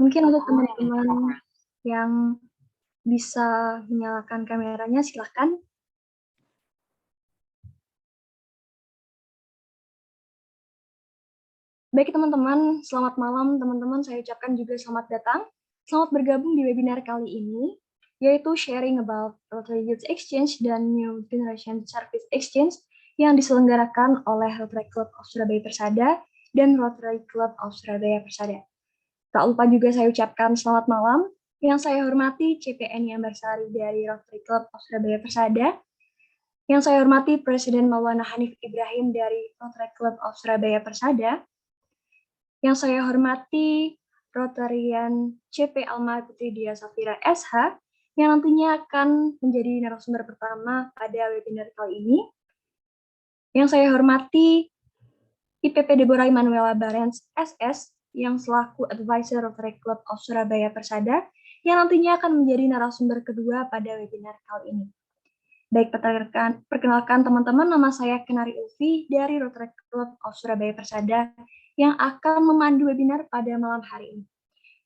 Mungkin untuk teman-teman yang bisa menyalakan kameranya, silakan. Baik teman-teman, selamat malam teman-teman. Saya ucapkan juga selamat datang. Selamat bergabung di webinar kali ini, yaitu sharing about Rotary Youth Exchange dan New Generation Service Exchange yang diselenggarakan oleh Rotary Club of Surabaya Persada dan Rotary Club of Surabaya Persada. Tak lupa juga saya ucapkan selamat malam yang saya hormati CPNI Ambarsari dari Rotary Club of Surabaya Persada, yang saya hormati Presiden Maulana Hanif Ibrahim dari Rotary Club of Surabaya Persada, yang saya hormati Rotarian CP Alma Putri Dia Safira SH, yang nantinya akan menjadi narasumber pertama pada webinar kali ini. Yang saya hormati IPP Deborah Emanuela Barens SS, yang selaku Advisor Rotary Club of Surabaya Persada, yang nantinya akan menjadi narasumber kedua pada webinar kali ini. Baik, perkenalkan teman-teman, nama saya Kenari Ulfi dari Rotary Club of Surabaya Persada yang akan memandu webinar pada malam hari ini.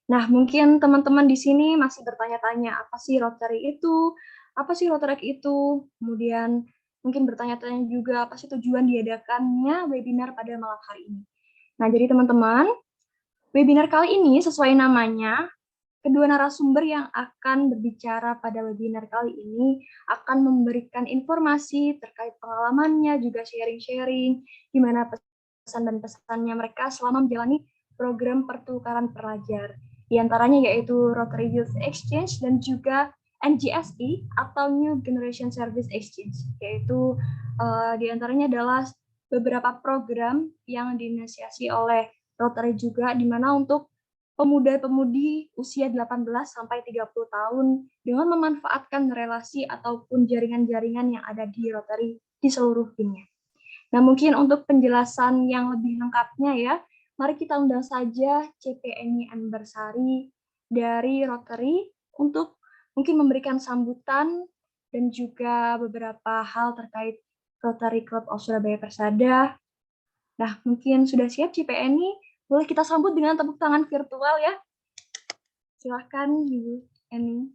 Nah, mungkin teman-teman di sini masih bertanya-tanya, apa sih Rotary itu? Apa sih Rotary itu? Kemudian mungkin bertanya-tanya juga, apa sih tujuan diadakannya webinar pada malam hari ini? Nah, jadi teman-teman, webinar kali ini sesuai namanya, kedua narasumber yang akan berbicara pada webinar kali ini akan memberikan informasi terkait pengalamannya, juga sharing-sharing, gimana pesan dan pesannya mereka selama menjalani program pertukaran pelajar. Di antaranya yaitu Rotary Youth Exchange dan juga NGSE atau New Generation Service Exchange, yaitu di antaranya adalah beberapa program yang diinisiasi oleh Rotary juga, di mana untuk pemuda-pemudi usia 18 sampai 30 tahun dengan memanfaatkan relasi ataupun jaringan-jaringan yang ada di Rotary di seluruh dunia. Nah, mungkin untuk penjelasan yang lebih lengkapnya ya, mari kita undang saja CPNI Ambarsari dari Rotary untuk mungkin memberikan sambutan dan juga beberapa hal terkait Rotary Club of Surabaya Persada. Nah, mungkin sudah siap CPNI? Boleh kita sambut dengan tepuk tangan virtual ya. Silakan Ibu Eni.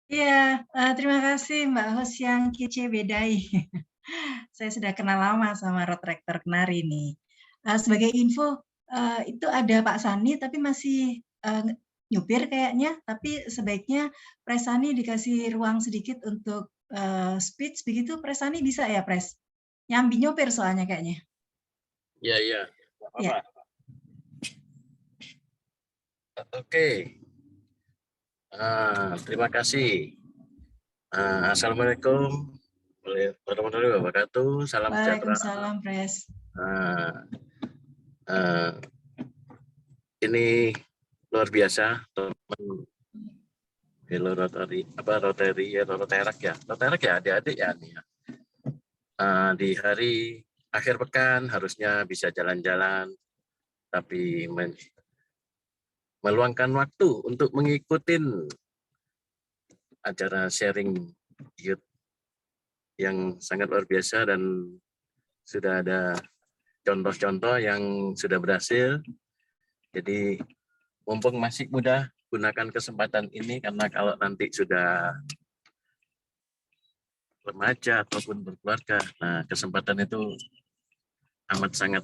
Iya, terima kasih Mbak Hos yang kece bedai. Saya sudah kenal lama sama Road Rector Kenari nih. Sebagai info, itu ada Pak Sani tapi masih nyupir kayaknya, tapi sebaiknya Pres Sani dikasih ruang sedikit untuk speech, begitu Pres Sani bisa ya Pres? Nyambi nyupir soalnya kayaknya. Iya. Ya. Oke. Terima kasih. Assalamualaikum warahmatullahi wabarakatuh. Salam sejahtera. Waalaikumsalam, Pres. Ini luar biasa, teman Hello Rotary, Rotary atau Roterak ya, adik-adik ya nih ya. Di hari akhir pekan harusnya bisa jalan-jalan, tapi meluangkan waktu untuk mengikuti acara sharing youth yang sangat luar biasa, dan sudah ada contoh-contoh yang sudah berhasil. Jadi mumpung masih muda, gunakan kesempatan ini, karena kalau nanti sudah remaja ataupun berkeluarga, nah kesempatan itu amat sangat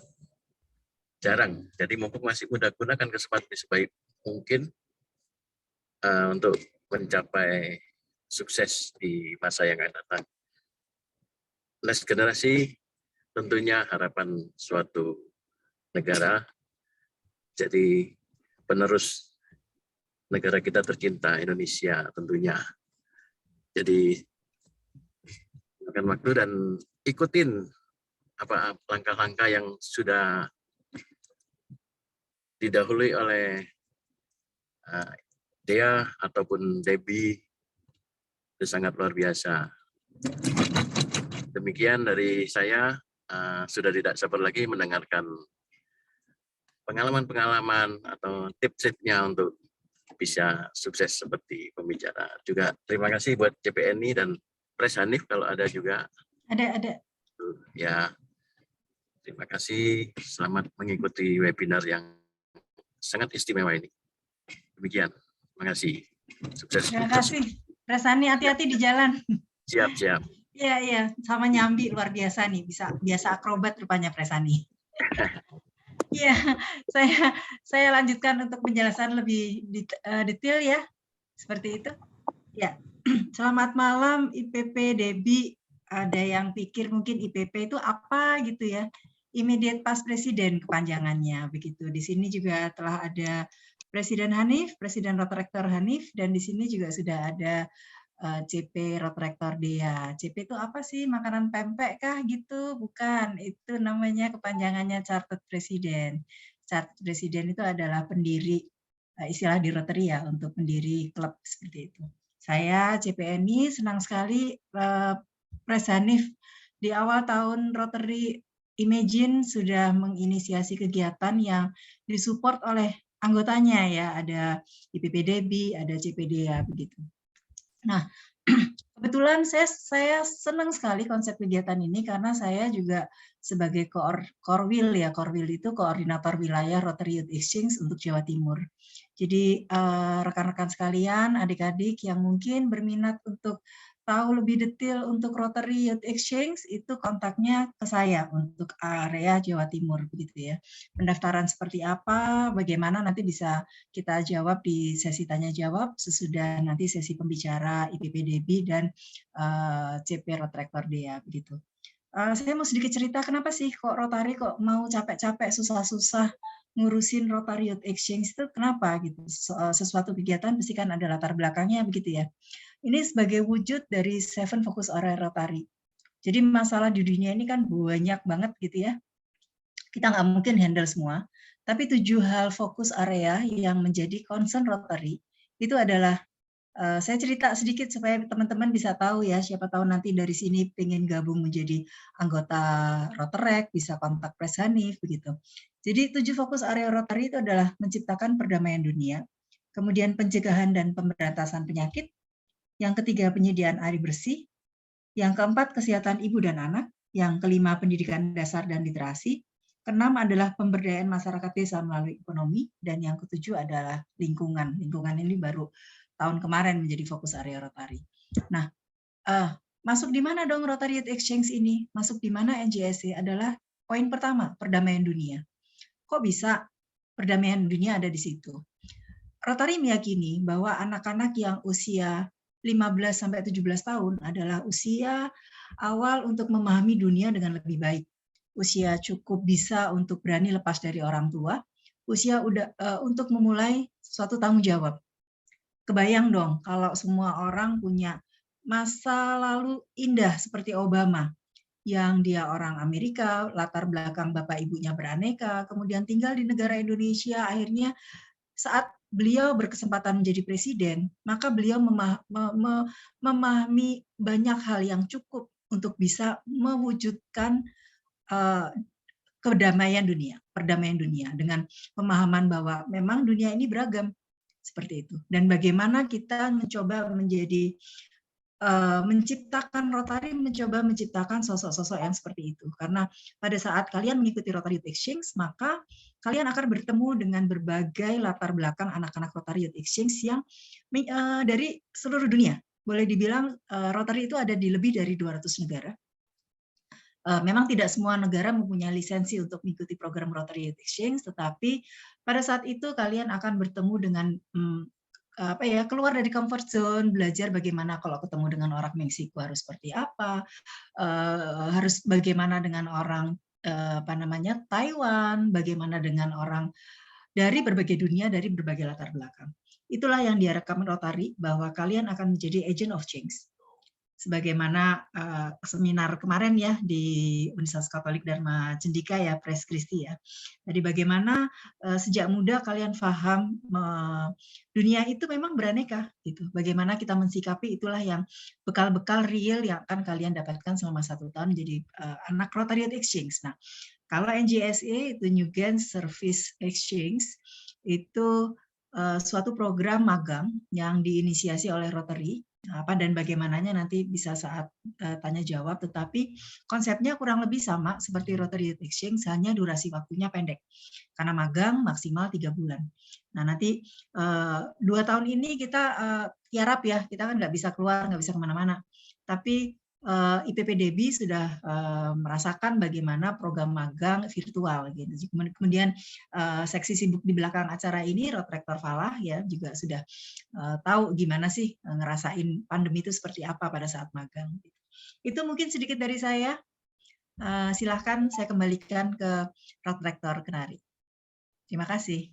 jarang. Jadi mumpung masih muda, gunakan kesempatan ini sebaik mungkin untuk mencapai sukses di masa yang akan datang. Next generasi tentunya harapan suatu negara, jadi penerus negara kita tercinta Indonesia tentunya. Jadi gunakan waktu dan ikutin apa langkah-langkah yang sudah didahului oleh Dea ataupun Debbie, itu sangat luar biasa. Demikian dari saya, sudah tidak sabar lagi mendengarkan pengalaman-pengalaman atau tips-tipsnya untuk bisa sukses seperti pembicara. Juga terima kasih buat CPNI dan Pres Hanif kalau ada juga. Ada. Ya, terima kasih. Selamat mengikuti webinar yang sangat istimewa ini. Demikian. Terima kasih. Sukses. Terima kasih. Presani, hati-hati di jalan. Siap, siap. Iya, sama nyambi luar biasa nih, biasa akrobat rupanya Presani. Iya, saya lanjutkan untuk penjelasan lebih detail ya, seperti itu. Ya, selamat malam IPP Debi. Ada yang pikir mungkin IPP itu apa gitu ya? Immediate Past President kepanjangannya begitu. Di sini juga telah ada Presiden Hanif, Presiden Rotarektor Hanif, dan di sini juga sudah ada CP Rotarektor Dea. CP itu apa sih? Makanan pempek kah gitu? Bukan, itu namanya kepanjangannya Chartered President. Chartered President itu adalah pendiri, istilah di Rotary ya, untuk pendiri klub seperti itu. Saya CPNI senang sekali Pres Hanif di awal tahun Rotary Imagine sudah menginisiasi kegiatan yang disupport oleh anggotanya ya, ada IPP Debi, ada CPDA begitu. Nah, kebetulan saya senang sekali konsep kegiatan ini karena saya juga sebagai Korwil ya, Korwil itu koordinator wilayah Rotary Youth Exchange untuk Jawa Timur. Jadi rekan-rekan sekalian, adik-adik yang mungkin berminat untuk tahu lebih detail untuk Rotary Youth Exchange itu kontaknya ke saya untuk area Jawa Timur begitu ya. Pendaftaran seperti apa, bagaimana nanti bisa kita jawab di sesi tanya jawab sesudah nanti sesi pembicara IPP Debi dan CP Rotarektor Dea begitu. Saya mau sedikit cerita kenapa sih kok Rotary kok mau capek-capek susah-susah ngurusin Rotary Youth Exchange itu kenapa gitu. Sesuatu kegiatan pasti kan ada latar belakangnya begitu ya. Ini sebagai wujud dari 7 Focus Area Rotary. Jadi masalah di dunia ini kan banyak banget gitu ya. Kita nggak mungkin handle semua. Tapi 7 hal fokus area yang menjadi concern Rotary itu adalah, saya cerita sedikit supaya teman-teman bisa tahu ya, siapa tahu nanti dari sini pengen gabung menjadi anggota Rotarek, bisa kontak Pres Hanif, begitu. Jadi 7 fokus area Rotary itu adalah menciptakan perdamaian dunia, kemudian pencegahan dan pemberantasan penyakit, yang ketiga penyediaan air bersih, yang keempat kesehatan ibu dan anak, yang kelima pendidikan dasar dan literasi, keenam adalah pemberdayaan masyarakat desa melalui ekonomi, dan yang ketujuh adalah lingkungan. Lingkungan ini baru tahun kemarin menjadi fokus area Rotary. Nah, masuk di mana dong Rotary Youth Exchange ini? Masuk di mana NJSC adalah poin pertama, perdamaian dunia. Kok bisa perdamaian dunia ada di situ? Rotary meyakini bahwa anak-anak yang usia 15-17 tahun adalah usia awal untuk memahami dunia dengan lebih baik. Usia cukup bisa untuk berani lepas dari orang tua, usia untuk memulai suatu tanggung jawab. Kebayang dong kalau semua orang punya masa lalu indah seperti Obama, yang dia orang Amerika, latar belakang bapak ibunya beraneka, kemudian tinggal di negara Indonesia, akhirnya saat beliau berkesempatan menjadi presiden, maka beliau memahami banyak hal yang cukup untuk bisa mewujudkan perdamaian dunia dengan pemahaman bahwa memang dunia ini beragam seperti itu. Dan bagaimana kita mencoba menjadi menciptakan Rotary, mencoba menciptakan sosok-sosok yang seperti itu. Karena pada saat kalian mengikuti Rotary Youth Exchange, maka kalian akan bertemu dengan berbagai latar belakang anak-anak Rotary Youth Exchange yang dari seluruh dunia. Boleh dibilang Rotary itu ada di lebih dari 200 negara. Memang tidak semua negara mempunyai lisensi untuk mengikuti program Rotary Youth Exchange, tetapi pada saat itu kalian akan bertemu dengan keluar dari comfort zone, belajar bagaimana kalau ketemu dengan orang Meksiko harus seperti apa, harus bagaimana dengan orang Taiwan, bagaimana dengan orang dari berbagai dunia, dari berbagai latar belakang. Itulah yang diharapkan Rotary, bahwa kalian akan menjadi agent of change. Sebagaimana seminar kemarin ya di Universitas Katolik Dharma Cendika ya, Pres Kristi ya. Jadi bagaimana sejak muda kalian paham dunia itu memang beraneka gitu. Bagaimana kita mensikapi, itulah yang bekal-bekal real yang akan kalian dapatkan selama 1 tahun menjadi anak Rotary Youth Exchange. Nah, kalau NJSA itu New Gens Service Exchange itu suatu program magang yang diinisiasi oleh Rotary Apa dan bagaimananya nanti bisa saat tanya jawab, tetapi konsepnya kurang lebih sama seperti Rotary Youth Exchange, hanya durasi waktunya pendek karena magang maksimal 3 bulan. Nah nanti 2 tahun ini kita tiarap ya, kita kan nggak bisa keluar, nggak bisa kemana-mana, tapi IPPDB sudah merasakan bagaimana program magang virtual gitu. Kemudian seksi sibuk di belakang acara ini, Rotrektor Falah ya juga sudah tahu gimana sih ngerasain pandemi itu seperti apa pada saat magang. Itu mungkin sedikit dari saya. Silahkan saya kembalikan ke Rotrektor Kenari. Terima kasih.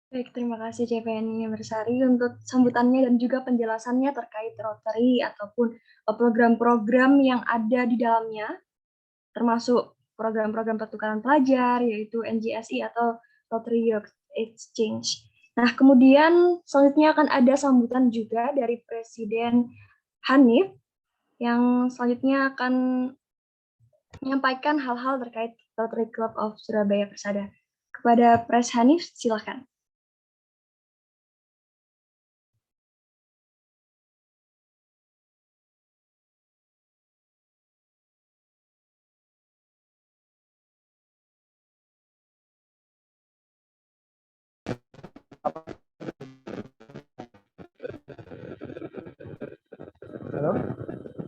Baik, terima kasih CVNI Bersari untuk sambutannya dan juga penjelasannya terkait Rotary ataupun program-program yang ada di dalamnya, termasuk program-program pertukaran pelajar, yaitu NGSI atau Rotary Youth Exchange. Nah, kemudian selanjutnya akan ada sambutan juga dari Presiden Hanif, yang selanjutnya akan menyampaikan hal-hal terkait Rotary Club of Surabaya Persada. Kepada Pres Hanif, silakan. Halo,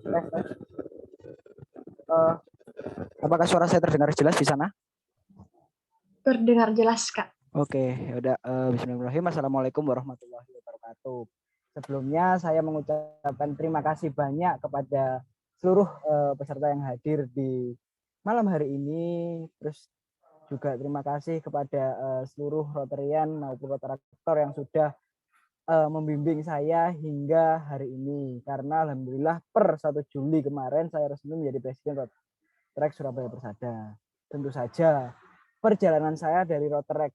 tes. Apakah suara saya terdengar jelas di sana? Terdengar jelas, Kak. Oke, ya udah. Bismillahirrahmanirrahim. Assalamualaikum warahmatullahi wabarakatuh. Sebelumnya saya mengucapkan terima kasih banyak kepada seluruh peserta yang hadir di malam hari ini. Terus juga terima kasih kepada seluruh Rotarian maupun Rotarator yang sudah membimbing saya hingga hari ini. Karena alhamdulillah per 1 Juli kemarin saya resmi menjadi Presiden Rotrek Surabaya Persada. Tentu saja perjalanan saya dari Rotrek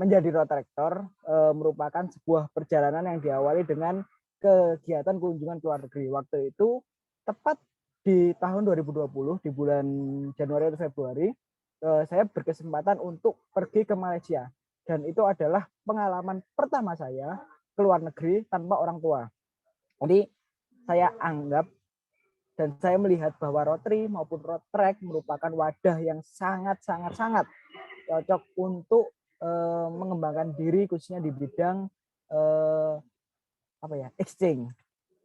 menjadi Rotrektor merupakan sebuah perjalanan yang diawali dengan kegiatan kunjungan ke luar negeri. Waktu itu tepat di tahun 2020 di bulan Januari atau Februari saya berkesempatan untuk pergi ke Malaysia, dan itu adalah pengalaman pertama saya ke luar negeri tanpa orang tua. Jadi saya anggap dan saya melihat bahwa Rotary maupun Rotrek merupakan wadah yang sangat cocok untuk mengembangkan diri khususnya di bidang exchange.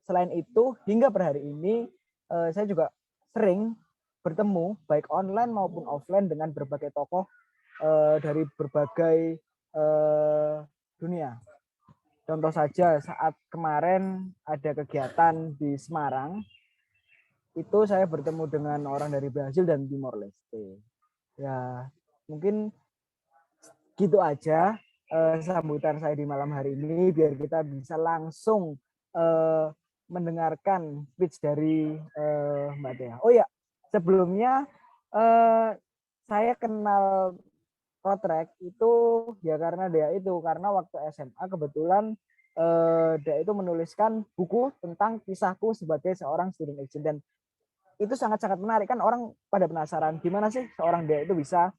Selain itu hingga per hari ini saya juga sering bertemu baik online maupun offline dengan berbagai tokoh dari berbagai dunia. Contoh saja saat kemarin ada kegiatan di Semarang, itu saya bertemu dengan orang dari Brasil dan Timor Leste. Ya, mungkin gitu aja sambutan saya di malam hari ini, biar kita bisa langsung mendengarkan speech dari Mbak Tia. Oh ya, sebelumnya saya kenal Rotrek itu ya karena karena waktu SMA kebetulan dia itu menuliskan buku tentang kisahku sebagai seorang student exchange, dan itu sangat menarik. Kan orang pada penasaran gimana sih seorang dia itu bisa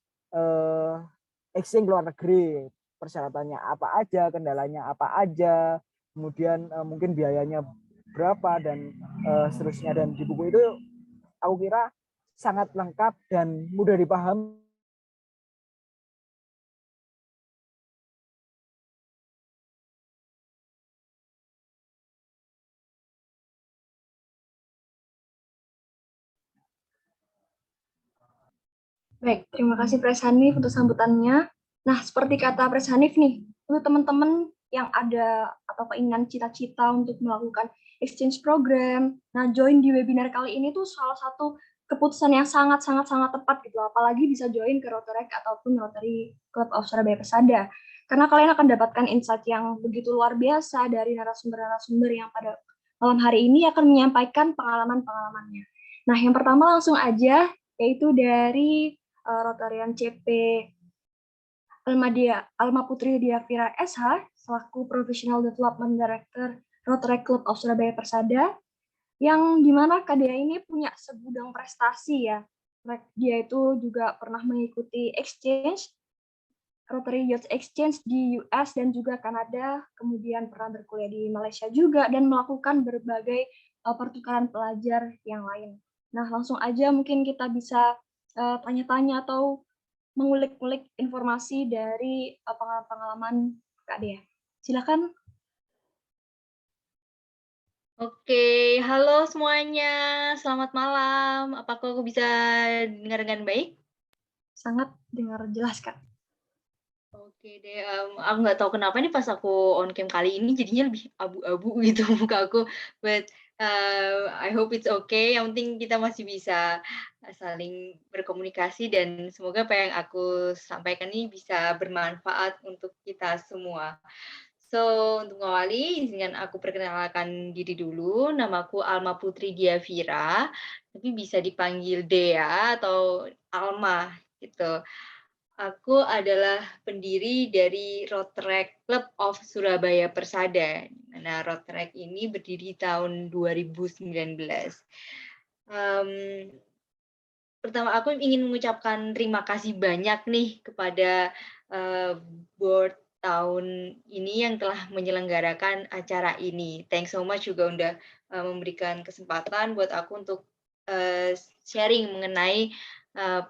exchange luar negeri, persyaratannya apa aja, kendalanya apa aja, kemudian mungkin biayanya berapa dan seterusnya. Dan di buku itu aku kira sangat lengkap dan mudah dipahami. Baik, terima kasih Pres Hanif untuk sambutannya. Nah, seperti kata Pres Hanif nih, untuk teman-teman yang ada atau keinginan cita-cita untuk melakukan exchange program, nah join di webinar kali ini tuh salah satu keputusan yang sangat tepat gitu, apalagi bisa join ke Rotarek ataupun Rotary Club of Surabaya Persada. Karena kalian akan dapatkan insight yang begitu luar biasa dari narasumber-narasumber yang pada malam hari ini akan menyampaikan pengalaman-pengalamannya. Nah, yang pertama langsung aja, yaitu dari Rotarian CP Alma Putri Diavira SH, selaku Professional Development Director Rotary Club of Surabaya Persada, yang dimana Kak Dea ini punya segudang prestasi ya. Dia itu juga pernah mengikuti exchange Rotary Youth Exchange di US dan juga Kanada, kemudian pernah berkuliah di Malaysia juga, dan melakukan berbagai pertukaran pelajar yang lain. Nah, langsung aja mungkin kita bisa tanya-tanya atau mengulik-ulik informasi dari pengalaman Kak Dea. Silakan. Oke, halo semuanya. Selamat malam. Apakah aku bisa dengar dengan baik? Sangat dengar jelas, Kak. Oke deh, aku nggak tahu kenapa nih pas aku on cam kali ini jadinya lebih abu-abu gitu muka aku, but I hope it's okay. Yang penting kita masih bisa saling berkomunikasi dan semoga apa yang aku sampaikan ini bisa bermanfaat untuk kita semua. So, untuk mengawali, izinkan aku perkenalkan diri dulu. Namaku Alma Putri Diavira, tapi bisa dipanggil Dea atau Alma gitu. Aku adalah pendiri dari Rotaract Club of Surabaya Persada. Nah, Rotaract ini berdiri tahun 2019. Pertama, aku ingin mengucapkan terima kasih banyak nih kepada board tahun ini yang telah menyelenggarakan acara ini. Thanks so much juga udah memberikan kesempatan buat aku untuk sharing mengenai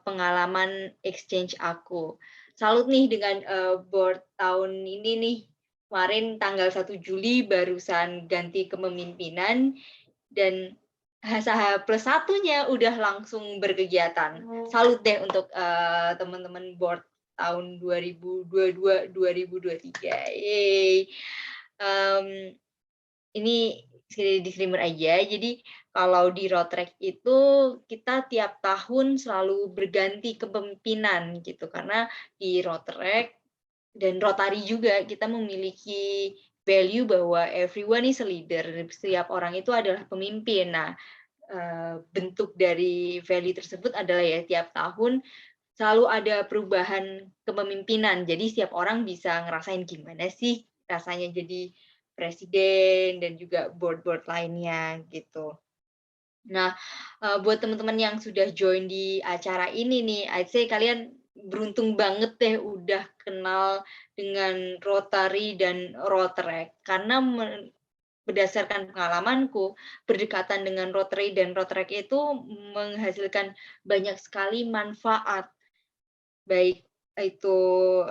pengalaman exchange aku. Salut nih dengan board tahun ini nih. Kemarin tanggal 1 Juli barusan ganti kepemimpinan dan H+1-nya udah langsung berkegiatan. Salut deh untuk teman-teman board tahun 2022-2023. Yeay. Ini disclaimer aja. Jadi kalau di Rotaract itu kita tiap tahun selalu berganti kepemimpinan gitu, karena di Rotaract dan Rotary juga kita memiliki value bahwa everyone is a leader. Setiap orang itu adalah pemimpin. Nah, bentuk dari value tersebut adalah ya tiap tahun selalu ada perubahan kepemimpinan. Jadi setiap orang bisa ngerasain gimana sih rasanya jadi presiden dan juga board-board lainnya gitu. Nah, buat teman-teman yang sudah join di acara ini nih, I'd say kalian beruntung banget deh udah kenal dengan Rotary dan Rotaract. Karena berdasarkan pengalamanku, berdekatan dengan Rotary dan Rotaract itu menghasilkan banyak sekali manfaat. Baik itu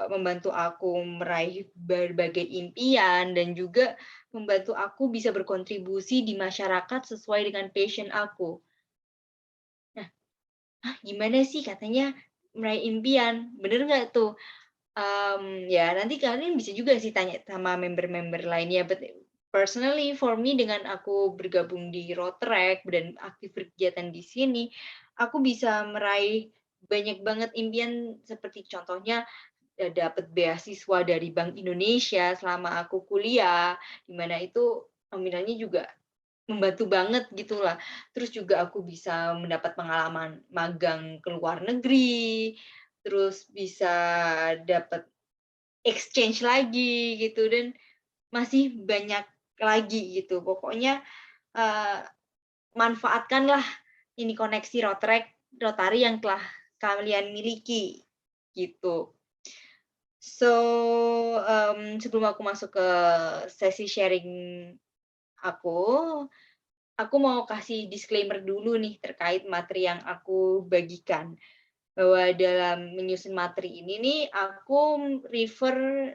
membantu aku meraih berbagai impian dan juga membantu aku bisa berkontribusi di masyarakat sesuai dengan passion aku. Nah, gimana sih katanya meraih impian? Bener nggak tuh? Ya nanti kalian bisa juga sih tanya sama member-member lainnya. But personally, for me dengan aku bergabung di Rotaract dan aktif berkegiatan di sini, aku bisa meraih banyak banget impian seperti contohnya dapat beasiswa dari Bank Indonesia selama aku kuliah, di mana itu nominalnya juga membantu banget gitulah. Terus juga aku bisa mendapat pengalaman magang ke luar negeri, terus bisa dapat exchange lagi gitu dan masih banyak lagi gitu. Pokoknya manfaatkanlah ini koneksi Rotary yang telah kalian miliki gitu. So, sebelum aku masuk ke sesi sharing aku mau kasih disclaimer dulu nih terkait materi yang aku bagikan. Bahwa dalam menyusun materi ini nih, aku refer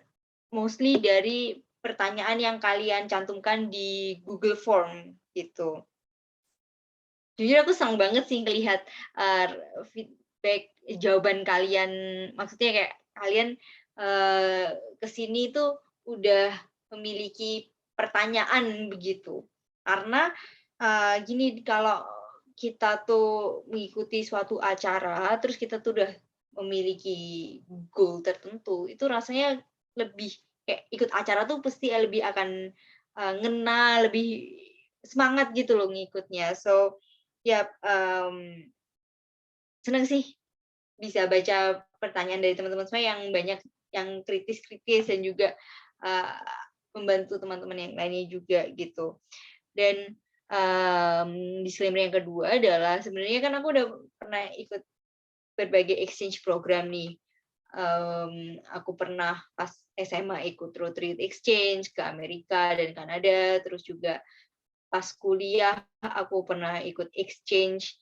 mostly dari pertanyaan yang kalian cantumkan di Google Form gitu. Jujur aku senang banget sih ngelihat feedback jawaban kalian, maksudnya kayak kalian ke sini tuh udah memiliki pertanyaan begitu. Karena gini, kalau kita tuh mengikuti suatu acara, terus kita tuh udah memiliki goal tertentu, itu rasanya lebih kayak ikut acara tuh pasti lebih akan ngena, lebih semangat gitu loh ngikutnya. So, ya seneng sih bisa baca pertanyaan dari teman-teman semua yang banyak yang kritis-kritis dan juga membantu teman-teman yang lainnya juga gitu. Dan disclaimer yang kedua adalah sebenarnya kan aku udah pernah ikut berbagai exchange program nih. Aku pernah pas SMA ikut road trip exchange ke Amerika dan Kanada, terus juga pas kuliah aku pernah ikut exchange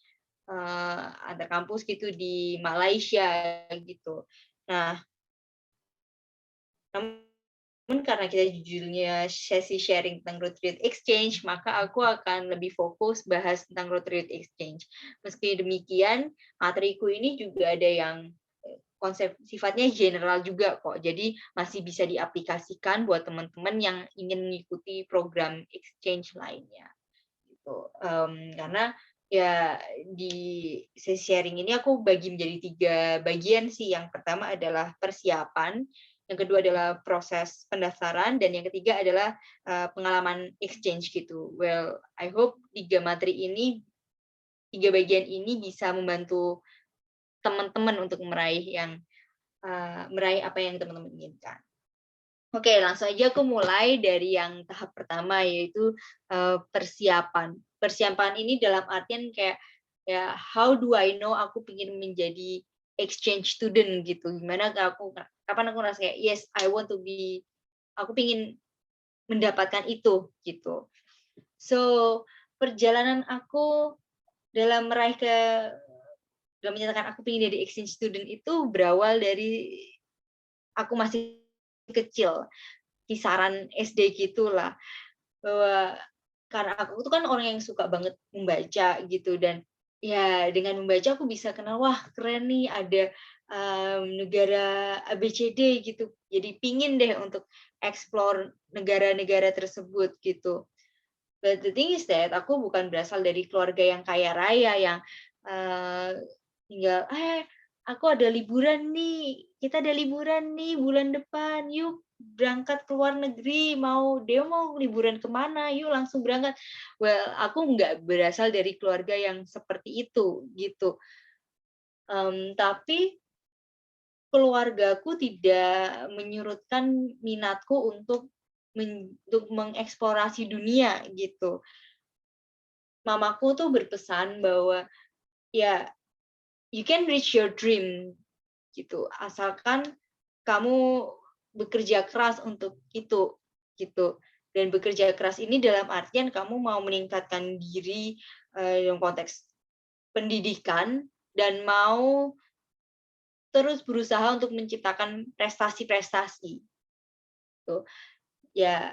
antar kampus gitu di Malaysia gitu. Nah, namun karena kita judulnya sesi sharing tentang road trip exchange, maka aku akan lebih fokus bahas tentang road trip exchange. Meski demikian, materiku ini juga ada yang konsep sifatnya general juga kok. Jadi masih bisa diaplikasikan buat teman-teman yang ingin mengikuti program exchange lainnya. Gitu. Karena ya di sesi sharing ini aku bagi menjadi 3 bagian sih. Yang pertama adalah persiapan, yang kedua adalah proses pendaftaran, dan yang ketiga adalah pengalaman exchange gitu. Well, I hope 3 materi ini, 3 bagian ini bisa membantu teman-teman untuk meraih apa yang teman-teman inginkan. Oke, langsung aja aku mulai dari yang tahap pertama, yaitu persiapan. Persiapan ini dalam artian kayak ya how do I know aku ingin menjadi exchange student gitu. Gimana kapan aku ngerasa kayak yes I want to be, aku ingin mendapatkan itu gitu. So perjalanan aku dalam menyatakan aku ingin jadi exchange student itu berawal dari aku masih kecil, kisaran SD gitulah. Bahwa karena aku tuh kan orang yang suka banget membaca gitu, dan ya dengan membaca aku bisa kenal, wah keren nih ada negara ABCD gitu. Jadi pingin deh untuk explore negara-negara tersebut gitu. But the thing is that aku bukan berasal dari keluarga yang kaya raya yang tinggal aku ada liburan nih, kita ada liburan nih bulan depan, yuk berangkat ke luar negeri, mau liburan kemana, yuk langsung berangkat. Well, aku nggak berasal dari keluarga yang seperti itu gitu. Tapi keluargaku tidak menyurutkan minatku untuk mengeksplorasi dunia gitu. Mamaku tuh berpesan bahwa ya you can reach your dream gitu, asalkan kamu bekerja keras untuk itu gitu. Dan bekerja keras ini dalam artian kamu mau meningkatkan diri dalam konteks pendidikan, dan mau terus berusaha untuk menciptakan prestasi-prestasi. Tuh. Ya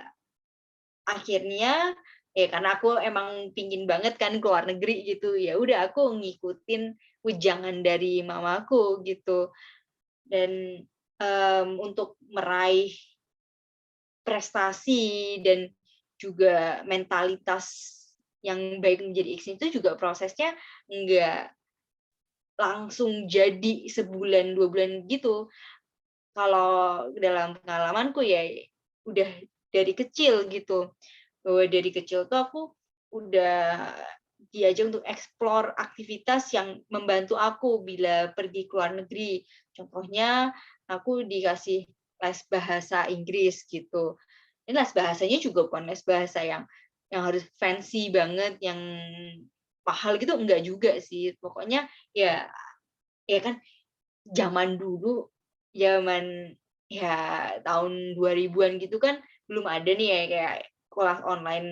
akhirnya ya karena aku emang pingin banget kan ke luar negeri gitu, ya udah aku ngikutin wejangan dari mamaku gitu. Dan untuk meraih prestasi dan juga mentalitas yang baik menjadi exchange itu juga prosesnya nggak langsung jadi sebulan 2 bulan gitu. Kalau dalam pengalamanku ya udah dari kecil gitu. Bahwa dari kecil tuh aku udah diajak untuk explore aktivitas yang membantu aku bila pergi ke luar negeri. Contohnya aku dikasih les bahasa Inggris gitu. Ini les bahasanya juga bukan les bahasa yang harus fancy banget, yang mahal gitu, enggak juga sih. Pokoknya ya kan zaman dulu, zaman ya tahun 2000-an gitu kan belum ada nih ya kayak kelas online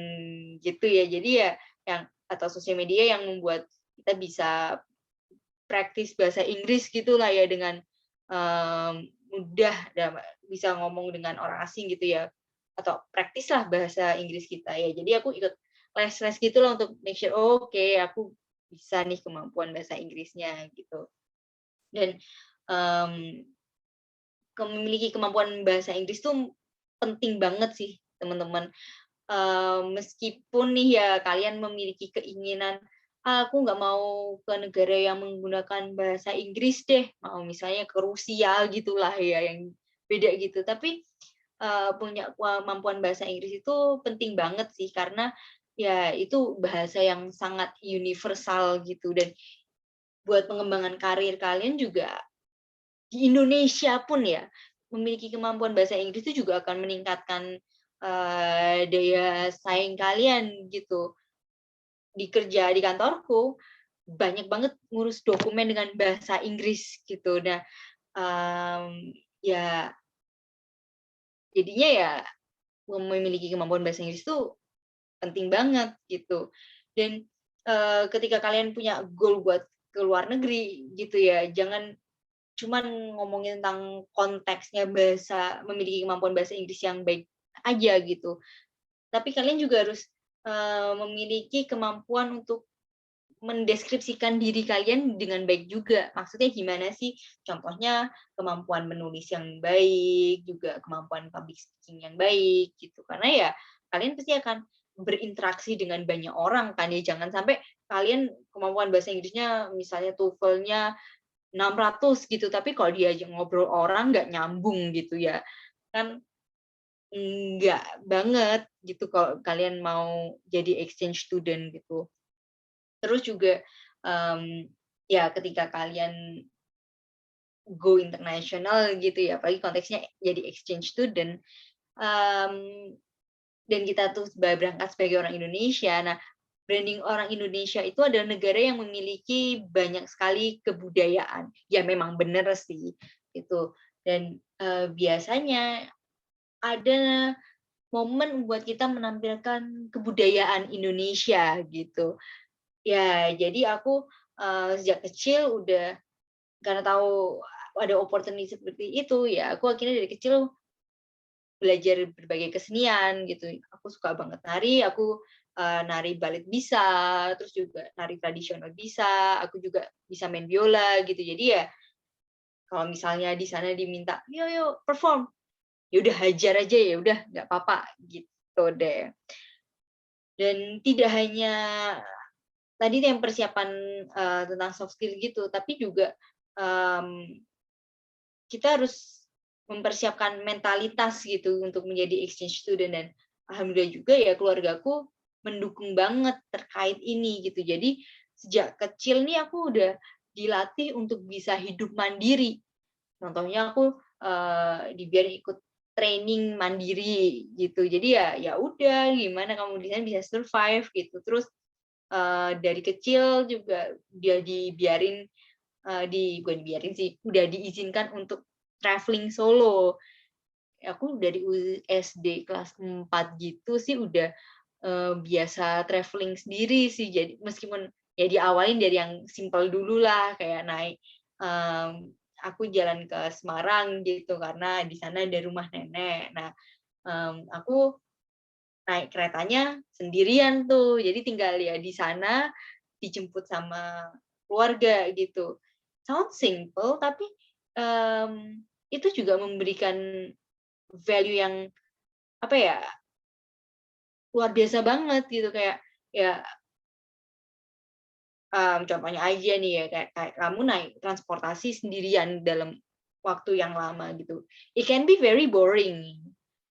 gitu ya. Jadi ya yang atau sosial media yang membuat kita bisa praktis bahasa Inggris gitulah ya dengan mudah, dan bisa ngomong dengan orang asing gitu ya, atau praktislah bahasa Inggris kita ya. Jadi aku ikut les-les gitulah untuk make sure oke, aku bisa nih kemampuan bahasa Inggrisnya gitu. Dan memiliki kemampuan bahasa Inggris tuh penting banget sih teman-teman. Meskipun nih ya kalian memiliki keinginan, aku nggak mau ke negara yang menggunakan bahasa Inggris deh, mau misalnya ke Rusia gitulah ya yang beda gitu. Tapi punya kemampuan bahasa Inggris itu penting banget sih, karena ya itu bahasa yang sangat universal gitu, dan buat pengembangan karir kalian juga di Indonesia pun ya, memiliki kemampuan bahasa Inggris itu juga akan meningkatkan daya saing kalian gitu. Di kantorku banyak banget ngurus dokumen dengan bahasa Inggris gitu. Nah, ya jadinya ya memiliki kemampuan bahasa Inggris itu penting banget gitu. Dan ketika kalian punya goal buat ke luar negeri gitu ya, jangan cuman ngomongin tentang konteksnya bahasa, memiliki kemampuan bahasa Inggris yang baik aja gitu. Tapi kalian juga harus memiliki kemampuan untuk mendeskripsikan diri kalian dengan baik juga. Maksudnya gimana sih? Contohnya kemampuan menulis yang baik, juga kemampuan public speaking yang baik gitu. Karena ya kalian pasti akan berinteraksi dengan banyak orang kan ya. Jangan sampai kalian kemampuan bahasa Inggrisnya misalnya TOEFL-nya 600 gitu, tapi kalau diajak ngobrol orang nggak nyambung gitu ya. Kan nggak banget gitu kalau kalian mau jadi exchange student gitu. Terus juga ya ketika kalian go international gitu ya, apalagi konteksnya jadi exchange student, dan kita tuh berangkat sebagai orang Indonesia. Nah, branding orang Indonesia itu adalah negara yang memiliki banyak sekali kebudayaan. Ya memang benar sih itu. Dan biasanya ada momen buat kita menampilkan kebudayaan Indonesia gitu. Ya, jadi aku sejak kecil udah karena tahu ada opportunity seperti itu, ya aku akhirnya dari kecil belajar berbagai kesenian gitu. Aku suka banget nari, aku nari balet bisa, terus juga nari tradisional bisa, aku juga bisa main biola gitu. Jadi ya kalau misalnya di sana diminta, "Yo perform." Ya udah hajar aja, ya udah nggak apa-apa gitu deh. Dan tidak hanya tadi yang persiapan tentang soft skill gitu, tapi juga kita harus mempersiapkan mentalitas gitu untuk menjadi exchange student. Dan alhamdulillah juga ya keluargaku mendukung banget terkait ini gitu. Jadi sejak kecil nih aku udah dilatih untuk bisa hidup mandiri. Contohnya aku dibiarin ikut training mandiri gitu. Jadi ya udah gimana kamu di sana bisa survive gitu. Terus dari kecil juga dia dibiarin bukan dibiarin sih, udah diizinkan untuk traveling solo. Aku dari SD kelas 4 gitu sih udah biasa traveling sendiri sih. Jadi meskipun ya diawalin dari yang simpel dulu lah, kayak naik aku jalan ke Semarang gitu karena di sana ada rumah nenek. Nah, aku naik keretanya sendirian tuh. Jadi tinggal ya di sana dijemput sama keluarga gitu. Sound simple tapi itu juga memberikan value yang apa ya, luar biasa banget gitu. Kayak ya contohnya aja nih ya, kayak kayak kamu naik transportasi sendirian dalam waktu yang lama gitu. It can be very boring,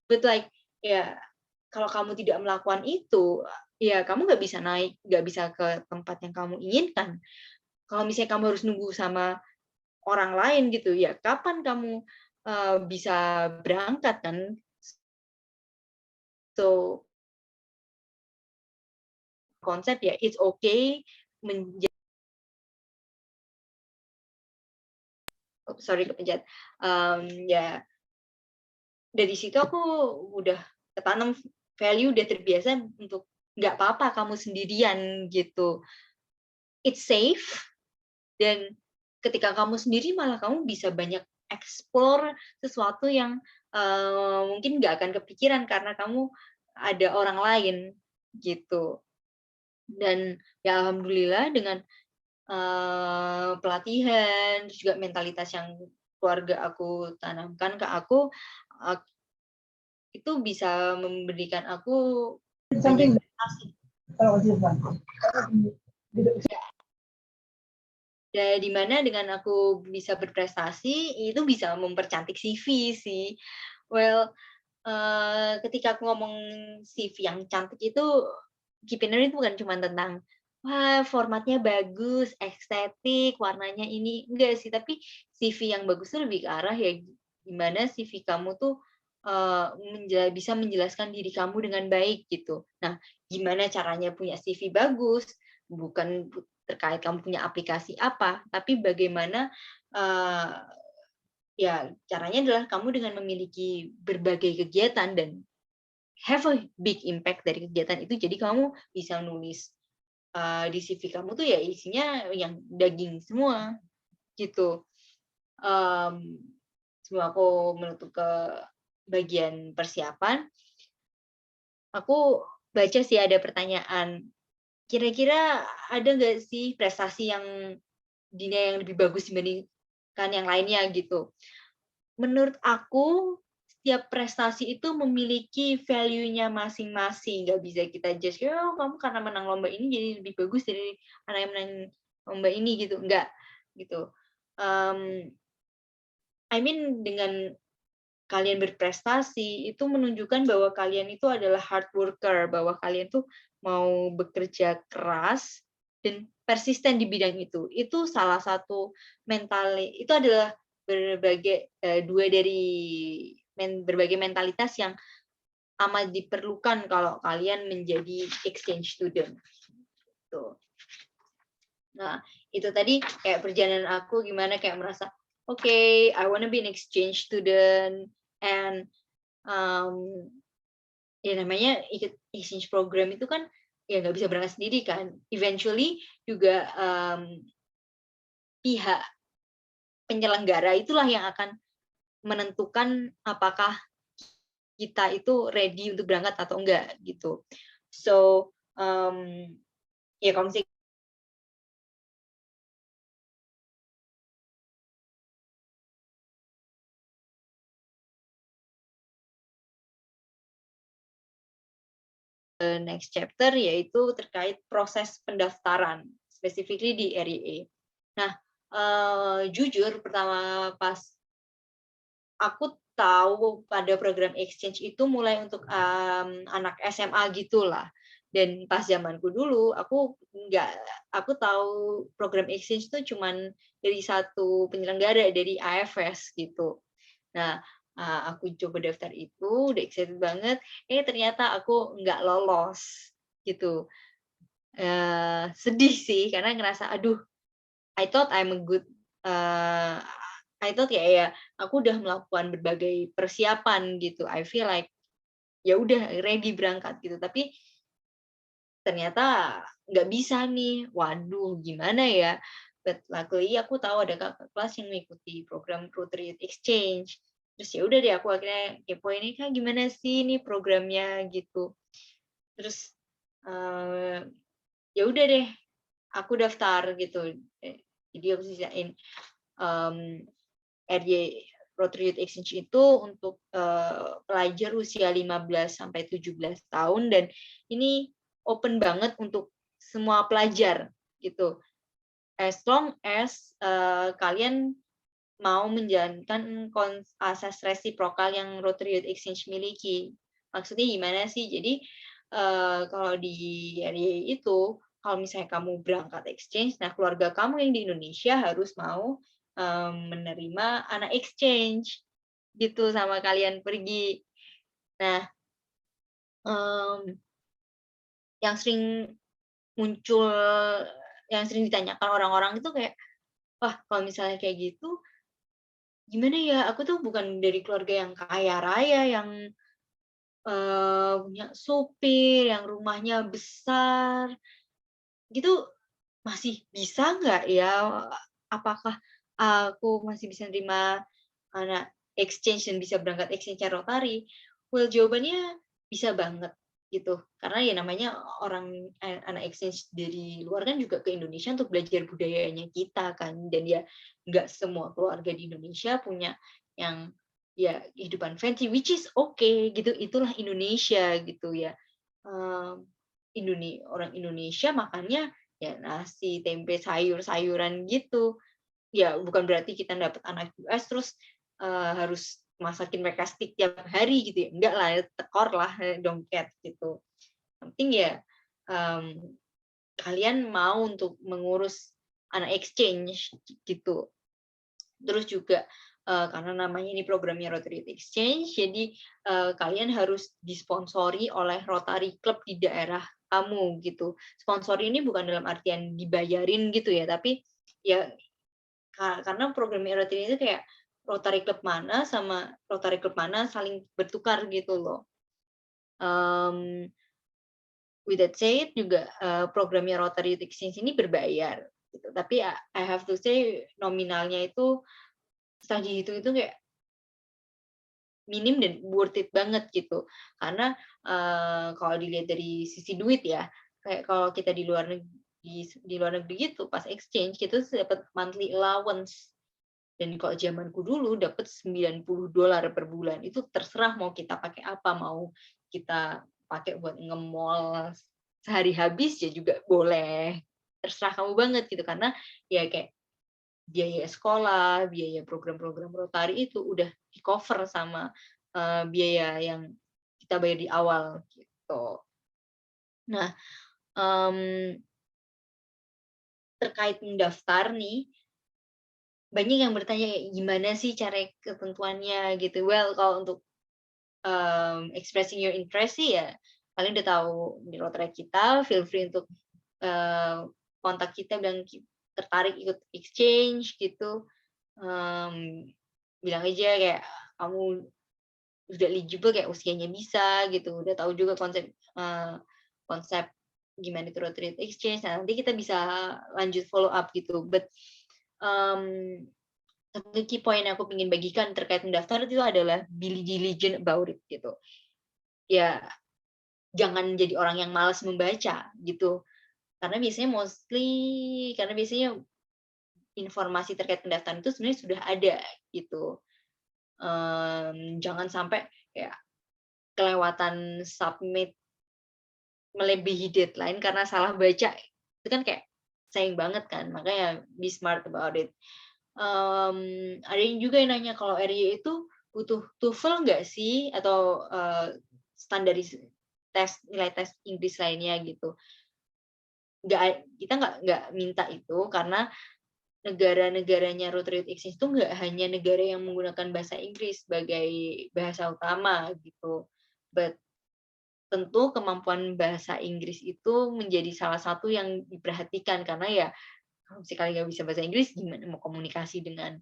but like ya kalau kamu tidak melakukan itu, ya kamu nggak bisa naik, nggak bisa ke tempat yang kamu inginkan. Kalau misalnya kamu harus nunggu sama orang lain gitu, ya kapan kamu bisa berangkat kan? So konsep ya it's okay sorry kepencet. Ya dari situ aku udah ketanam value, udah terbiasa untuk nggak apa-apa kamu sendirian gitu. It's safe, dan ketika kamu sendiri malah kamu bisa banyak explore sesuatu yang mungkin nggak akan kepikiran karena kamu ada orang lain gitu. Dan ya alhamdulillah dengan pelatihan, terus juga mentalitas yang keluarga aku tanamkan ke aku, itu bisa memberikan aku banyak prestasi. Ya, di mana dengan aku bisa berprestasi, itu bisa mempercantik CV sih. Well, ketika aku ngomong CV yang cantik itu, Keepiner itu bukan cuma tentang, wah formatnya bagus, estetik, warnanya ini, enggak sih. Tapi CV yang bagus itu lebih ke arah ya gimana CV kamu tuh bisa menjelaskan diri kamu dengan baik gitu. Nah, gimana caranya punya CV bagus? Bukan terkait kamu punya aplikasi apa, tapi bagaimana ya caranya adalah kamu dengan memiliki berbagai kegiatan dan have a big impact dari kegiatan itu. Jadi kamu bisa nulis di CV kamu tuh ya isinya yang daging semua gitu. Sebelum aku menutup ke bagian persiapan, aku baca sih ada pertanyaan. Kira-kira ada nggak sih prestasi yang Dina yang lebih bagus dibandingkan yang lainnya gitu? Menurut aku setiap prestasi itu memiliki value-nya masing-masing. Nggak bisa kita judge, oh kamu karena menang lomba ini jadi lebih bagus dari anak yang menang lomba ini gitu. Enggak gitu. I mean dengan kalian berprestasi itu menunjukkan bahwa kalian itu adalah hard worker, bahwa kalian tuh mau bekerja keras dan persisten di bidang itu. Itu salah satu itu adalah berbagai mentalitas yang amat diperlukan kalau kalian menjadi exchange student. Tuh. Nah, itu tadi kayak perjalanan aku gimana kayak merasa okay, I want to be an exchange student and ya namanya ikut exchange program itu kan ya nggak bisa berangkat sendiri kan. Eventually juga pihak penyelenggara itulah yang akan menentukan apakah kita itu ready untuk berangkat atau enggak gitu. So ya kalau misalnya next chapter yaitu terkait proses pendaftaran, specifically di RIA. Nah, jujur pertama pas aku tahu pada program exchange itu mulai untuk anak SMA gitulah. Dan pas zamanku dulu, aku tahu program exchange itu cuman dari satu penyelenggara dari AFS gitu. Nah, aku coba daftar itu, udah excited banget. Ternyata aku nggak lolos gitu. Sedih sih karena ngerasa, aduh, I thought I'm a good, I thought ya aku udah melakukan berbagai persiapan gitu. I feel like ya udah ready berangkat gitu. Tapi ternyata nggak bisa nih. Waduh, gimana ya? But luckily aku tahu ada kakak kelas yang mengikuti program Rotary Youth Exchange. Terus ya udah deh aku akhirnya kepo ini kan gimana sih ini programnya gitu. Terus ya udah deh aku daftar gitu. Jadi aku sisain RY Rotary Youth Exchange itu untuk pelajar usia 15 sampai 17 tahun dan ini open banget untuk semua pelajar gitu. As long as kalian mau menjalankan asas resiprokal yang Rotary Youth Exchange miliki. Maksudnya gimana sih? Jadi kalau di RY itu, kalau misalnya kamu berangkat exchange, nah keluarga kamu yang di Indonesia harus mau menerima anak exchange gitu sama kalian pergi. Nah, yang sering muncul, yang sering ditanyakan orang-orang itu kayak, wah kalau misalnya kayak gitu, gimana ya? Aku tuh bukan dari keluarga yang kaya raya, yang punya supir, yang rumahnya besar, gitu masih bisa nggak ya? Apakah aku masih bisa nerima anak exchange dan bisa berangkat exchange Rotary? Well, jawabannya bisa banget gitu. Karena ya namanya anak exchange dari luar kan juga ke Indonesia untuk belajar budayanya kita kan. Dan ya nggak semua keluarga di Indonesia punya yang ya kehidupan fancy, which is okay gitu. Itulah Indonesia gitu ya. Orang Indonesia makannya ya nasi, tempe, sayur-sayuran gitu. Ya bukan berarti kita dapat anak US terus harus masakin mereka stick tiap hari gitu ya. Enggak lah, tekor lah, dongket gitu. Yang penting ya kalian mau untuk mengurus anak exchange gitu. Terus juga karena namanya ini programnya Rotary Youth Exchange, jadi kalian harus disponsori oleh Rotary Club di daerah kamu gitu. Sponsor ini bukan dalam artian dibayarin gitu ya, tapi ya karena program Rotary itu kayak Rotary Club mana sama Rotary Club mana saling bertukar gitu loh. With that said juga programnya Rotary Youth Exchange ini berbayar gitu. Tapi I have to say nominalnya itu setelah dihitung itu kayak minim dan worth it banget gitu. Karena kalau dilihat dari sisi duit ya, kayak kalau kita di luar negeri gitu pas exchange kita dapat monthly allowance. Dan kalau zamanku dulu dapat $90 per bulan. Itu terserah mau kita pakai apa, mau kita pakai buat nge-mall sehari habis ya juga boleh. Terserah kamu banget gitu karena ya kayak biaya sekolah, biaya program-program Rotary itu udah di-cover sama biaya yang kita bayar di awal gitu. Nah, terkait mendaftar nih, banyak yang bertanya gimana sih cara ketentuannya gitu. Well, kalau untuk expressing your interest sih ya kalian udah tahu di Rotary kita, feel free untuk kontak kita bilang tertarik ikut exchange gitu. Bilang aja kayak kamu udah eligible, kayak usianya bisa gitu, udah tahu juga konsep gimana itu Rotary Exchange. Nah, nanti kita bisa lanjut follow up gitu. But satu key point yang aku ingin bagikan terkait mendaftar itu adalah be diligent about it gitu. Ya, jangan jadi orang yang malas membaca gitu. Karena biasanya informasi terkait pendaftaran itu sebenarnya sudah ada gitu. Jangan sampai kayak kelewatan submit melebihi deadline karena salah baca. Itu kan kayak sayang banget kan. Makanya be smart about it. Ada yang juga yang nanya kalau RY itu butuh TOEFL nggak sih atau standaris nilai tes Inggris lainnya gitu. Kita nggak minta itu karena negara-negaranya Rotary Youth Exchange itu nggak hanya negara yang menggunakan bahasa Inggris sebagai bahasa utama gitu, but tentu kemampuan bahasa Inggris itu menjadi salah satu yang diperhatikan karena ya kalau sekali nggak bisa bahasa Inggris gimana mau komunikasi dengan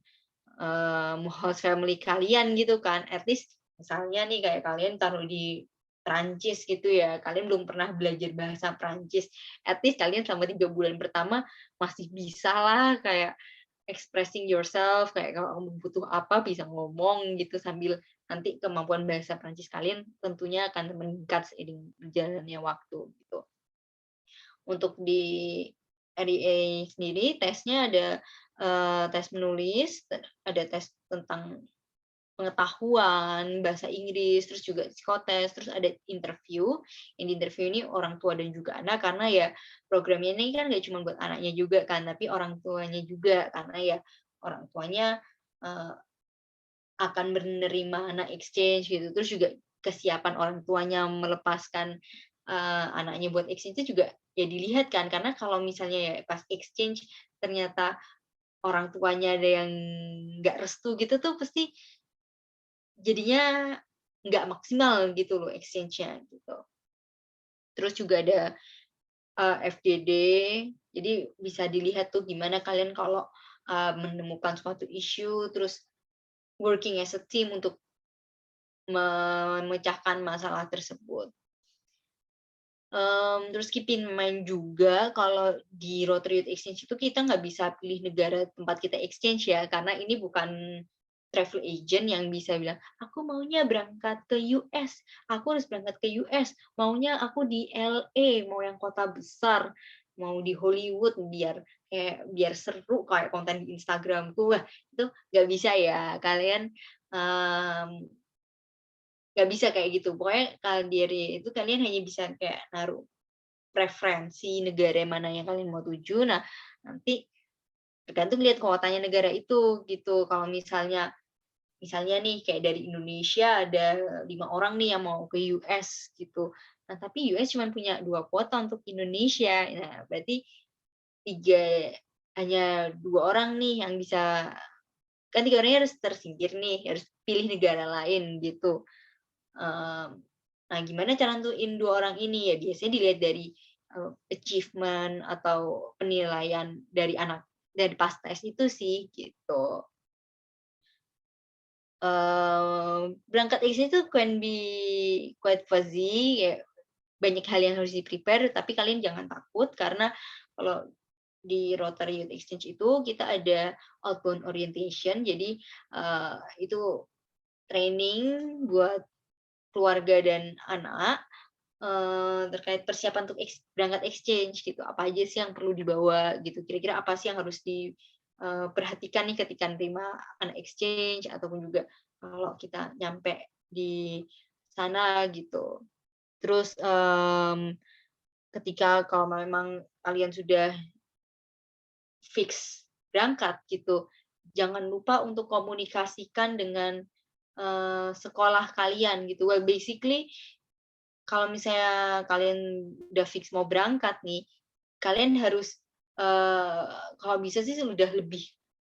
host family kalian gitu kan. At least misalnya nih kayak kalian taruh di Prancis gitu ya, kalian belum pernah belajar bahasa Prancis, at least kalian selama 3 bulan pertama masih bisa lah kayak expressing yourself, kayak kalau kamu butuh apa bisa ngomong gitu sambil nanti kemampuan bahasa Prancis kalian tentunya akan meningkat seiring berjalannya waktu gitu. Untuk di REA sendiri tesnya ada tes menulis, ada tes tentang pengetahuan bahasa Inggris, terus juga psikotes, terus ada interview. Yang di interview ini orang tua dan juga anak karena ya programnya ini kan nggak cuma buat anaknya juga kan, tapi orang tuanya juga karena ya orang tuanya akan menerima anak exchange gitu. Terus juga kesiapan orang tuanya melepaskan anaknya buat exchange itu juga ya dilihat kan karena kalau misalnya ya pas exchange ternyata orang tuanya ada yang nggak restu gitu tuh pasti jadinya nggak maksimal gitu loh exchange-nya gitu. Terus juga ada FGD, jadi bisa dilihat tuh gimana kalian kalau menemukan suatu isu, terus working as a team untuk memecahkan masalah tersebut. Terus keep in mind juga kalau di Rotary Youth Exchange itu kita nggak bisa pilih negara tempat kita exchange ya, karena ini bukan travel agent yang bisa bilang, aku maunya berangkat ke US, aku harus berangkat ke US, maunya aku di LA, mau yang kota besar, mau di Hollywood biar seru kayak konten di Instagramku, wah itu nggak bisa ya, kalian nggak bisa kayak gitu. Pokoknya kalau dari itu kalian hanya bisa kayak naruh preferensi negara mana yang kalian mau tuju. Nah, nanti tergantung lihat kuotanya negara itu gitu. Kalau misalnya nih kayak dari Indonesia ada 5 orang nih yang mau ke US gitu. Nah, tapi US cuma punya 2 kuota untuk Indonesia. Nah, berarti hanya 2 orang nih yang bisa, kan 3 orangnya harus tersingkir nih, harus pilih negara lain gitu. Nah, gimana cara nentuin 2 orang ini? Ya biasanya dilihat dari achievement atau penilaian dari pas tes itu sih gitu. berangkat exchange itu can be quite fuzzy, kayak banyak hal yang harus di-prepare, tapi kalian jangan takut karena kalau di Rotary Youth Exchange itu kita ada outbound orientation, jadi itu training buat keluarga dan anak terkait persiapan untuk berangkat exchange gitu. Apa aja sih yang perlu dibawa gitu. Kira-kira apa sih yang harus diperhatikan nih ketika nerima anak exchange ataupun juga kalau kita nyampe di sana gitu. Terus ketika kalau memang kalian sudah fix berangkat gitu, jangan lupa untuk komunikasikan dengan sekolah kalian gitu. Well, basically kalau misalnya kalian udah fix mau berangkat nih, kalian harus kalau bisa sih sudah lebih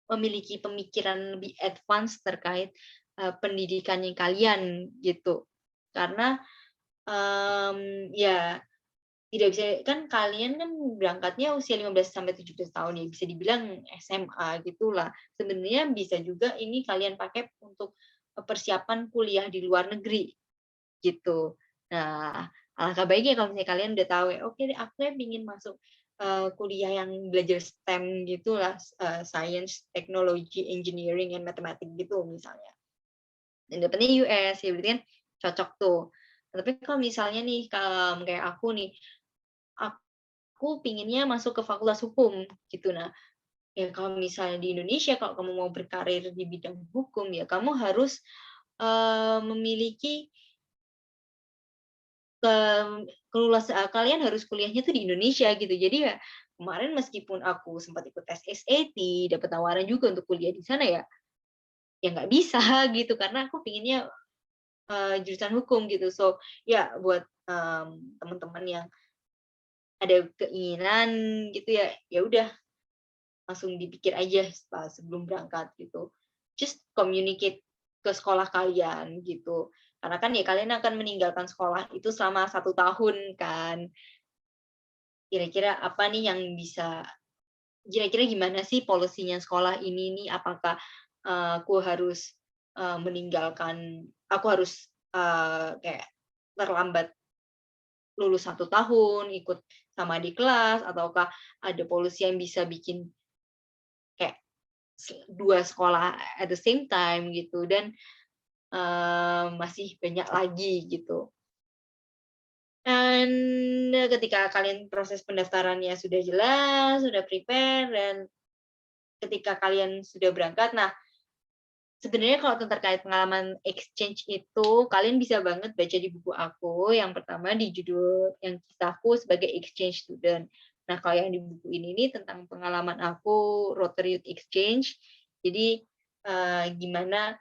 memiliki pemikiran lebih advance terkait pendidikannya kalian gitu. Karena ya tidak bisa kan kalian kan berangkatnya usia 15 sampai 17 tahun ya, bisa dibilang SMA gitulah. Sebenarnya bisa juga ini kalian pakai untuk persiapan kuliah di luar negeri gitu. Nah, alangkah baiknya kalau misalnya kalian udah tahu ya, oke deh aku ingin masuk kuliah yang belajar STEM gitulah, science, technology, engineering, and mathematics gitu misalnya. Dan dapetnya US ya berarti kan cocok tuh. Tapi kalau misalnya nih kayak aku nih, aku pinginnya masuk ke fakultas hukum gitu. Nah, ya kalau misalnya di Indonesia kalau kamu mau berkarir di bidang hukum ya kamu harus memiliki kalian harus kuliahnya tuh di Indonesia gitu. Jadi ya kemarin meskipun aku sempat ikut tes SAT, dapat tawaran juga untuk kuliah di sana ya, ya nggak bisa gitu karena aku pinginnya jurusan hukum gitu. So ya buat teman-teman yang ada keinginan gitu ya, ya udah langsung dipikir aja sebelum berangkat gitu. Just communicate ke sekolah kalian gitu. Karena kan ya kalian akan meninggalkan sekolah itu selama 1 tahun kan. Kira-kira apa nih yang bisa kira-kira gimana sih polisinya sekolah ini nih? Apakah aku harus meninggalkan aku harus kayak terlambat lulus 1 tahun, ikut sama di kelas, ataukah ada polisi yang bisa bikin kayak 2 sekolah at the same time gitu, dan masih banyak lagi gitu. Dan ketika kalian proses pendaftarannya sudah jelas, sudah prepare, dan ketika kalian sudah berangkat, nah sebenarnya kalau terkait pengalaman exchange itu, kalian bisa banget baca di buku aku, yang pertama di judul yang kisahku sebagai exchange student. Nah, kalau yang di buku ini nih tentang pengalaman aku Rotary Youth Exchange, jadi gimana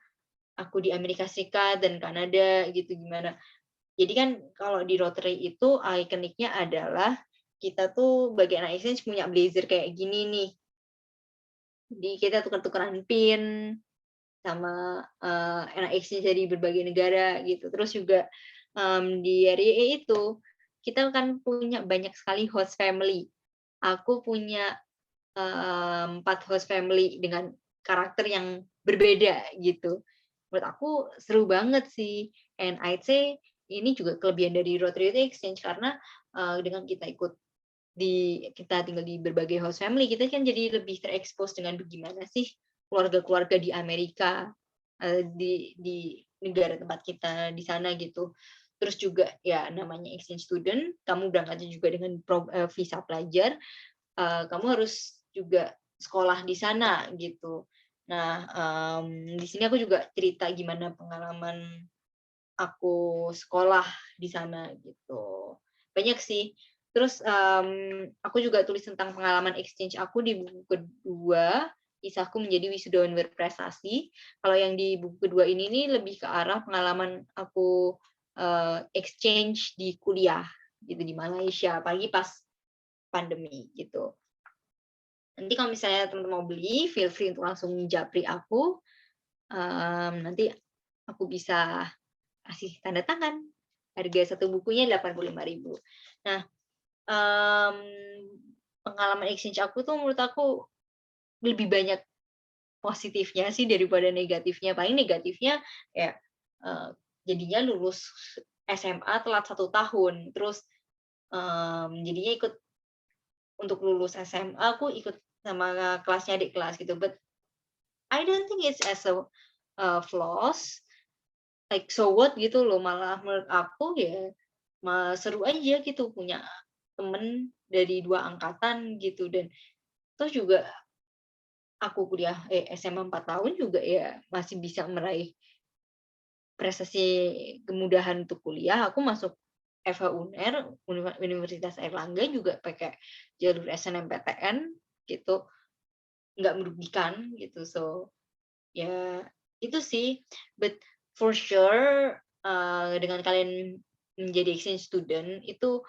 aku di Amerika Serikat dan Kanada gitu, gimana. Jadi kan kalau di Rotary itu ikoniknya adalah kita tuh bagi anak exchange punya blazer kayak gini nih. Jadi kita tuker-tukeran pin, sama anak exchange dari berbagai negara gitu. Terus juga di RYE itu kita kan punya banyak sekali host family. Aku punya 4 host family dengan karakter yang berbeda gitu. Menurut aku seru banget sih. And I'd say ini juga kelebihan dari Rotary Youth Exchange karena dengan kita kita tinggal di berbagai host family, kita kan jadi lebih terekspos dengan bagaimana sih keluarga-keluarga di Amerika, di negara tempat kita di sana gitu. Terus juga ya namanya exchange student, kamu berangkatnya juga dengan visa pelajar, kamu harus juga sekolah di sana gitu. Nah, di sini aku juga cerita gimana pengalaman aku sekolah di sana gitu. Banyak sih. Terus aku juga tulis tentang pengalaman exchange aku di buku kedua, Kisahku Menjadi Wisudawan Berprestasi. Kalau yang di buku kedua ini nih lebih ke arah pengalaman aku exchange di kuliah gitu di Malaysia, apalagi pas pandemi gitu. Nanti kalau misalnya teman-teman mau beli, feel free untuk langsung japri aku. Nanti aku bisa kasih tanda tangan. Harga satu bukunya 85.000. Nah, pengalaman exchange aku tuh menurut aku lebih banyak positifnya sih daripada negatifnya. Paling negatifnya ya jadinya lulus SMA telat 1 tahun, terus jadinya ikut untuk lulus SMA aku ikut sama kelasnya adik kelas gitu. But I don't think it's as a flaws, like so what gitu loh. Malah menurut aku ya seru aja gitu punya temen dari 2 angkatan gitu. Dan terus juga aku kuliah SMA 4 tahun juga ya masih bisa meraih prestasi kemudahan untuk kuliah. Aku masuk FH UNER, Universitas Airlangga juga pakai jalur SNMPTN gitu, nggak merugikan gitu. So ya itu sih, but for sure dengan kalian menjadi exchange student itu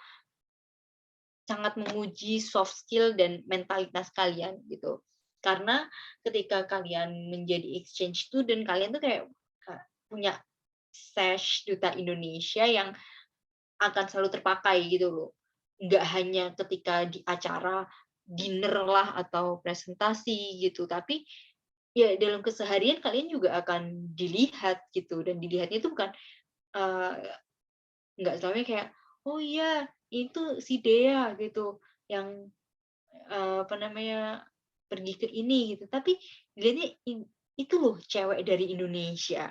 sangat menguji soft skill dan mentalitas kalian gitu. Karena ketika kalian menjadi exchange student, kalian tuh kayak punya sash duta Indonesia yang akan selalu terpakai gitu loh. Nggak hanya ketika di acara dinner lah atau presentasi gitu, tapi ya dalam keseharian kalian juga akan dilihat gitu. Dan dilihatnya itu bukan nggak selamanya kayak, oh iya itu si Dea gitu yang apa namanya pergi ke ini gitu, tapi dilihatnya itu loh cewek dari Indonesia.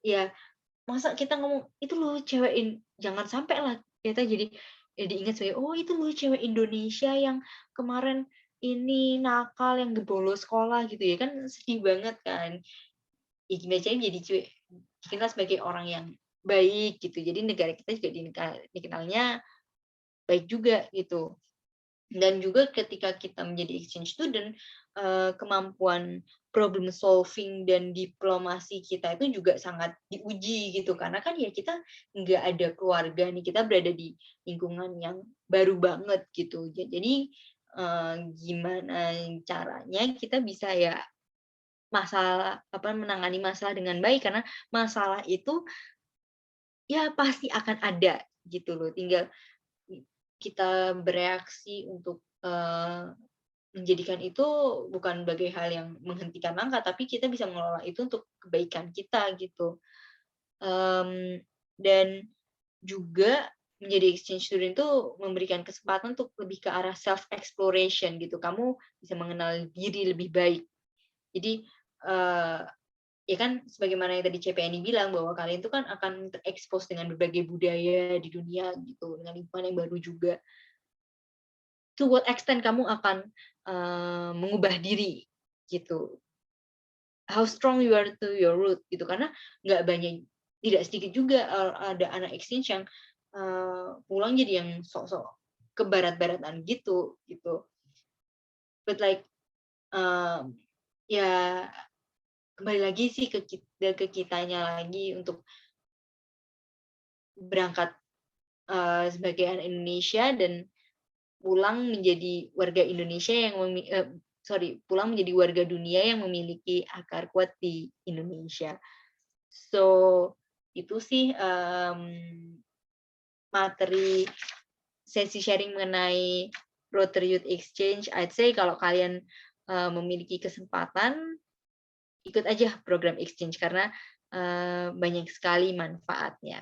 Ya masa kita ngomong itu loh cewek, jangan sampai lah kita jadi diingat sebagai oh itu loh cewek Indonesia yang kemarin ini nakal yang bolos sekolah gitu ya, kan sedih banget kan. Ya gimana caranya jadi cewek dikenal sebagai orang yang baik gitu, jadi negara kita juga dikenalnya baik juga gitu. Dan juga ketika kita menjadi exchange student, kemampuan problem solving dan diplomasi kita itu juga sangat diuji gitu. Karena kan ya kita nggak ada keluarga nih, kita berada di lingkungan yang baru banget gitu. Jadi gimana caranya kita bisa ya menangani masalah dengan baik, karena masalah itu ya pasti akan ada gitu loh. Tinggal kita bereaksi untuk menjadikan itu bukan sebagai hal yang menghentikan langkah, tapi kita bisa mengelola itu untuk kebaikan kita gitu. Dan juga menjadi exchange student itu memberikan kesempatan untuk lebih ke arah self exploration gitu. Kamu bisa mengenal diri lebih baik. Jadi ya kan sebagaimana yang tadi CPNI bilang bahwa kalian itu kan akan terekspos dengan berbagai budaya di dunia gitu, dengan lingkungan yang baru juga. To what extent kamu akan mengubah diri gitu, how strong you are to your root gitu, karena nggak banyak, tidak sedikit juga ada anak exchange yang pulang jadi yang sok-sok ke barat-baratan gitu. But like ya kembali lagi sih ke kitanya lagi untuk berangkat sebagai anak Indonesia dan pulang menjadi warga Indonesia yang pulang menjadi warga dunia yang memiliki akar kuat di Indonesia. So itu sih materi sesi sharing mengenai Rotary Youth Exchange. I'd say kalau kalian memiliki kesempatan, ikut aja program exchange karena banyak sekali manfaatnya.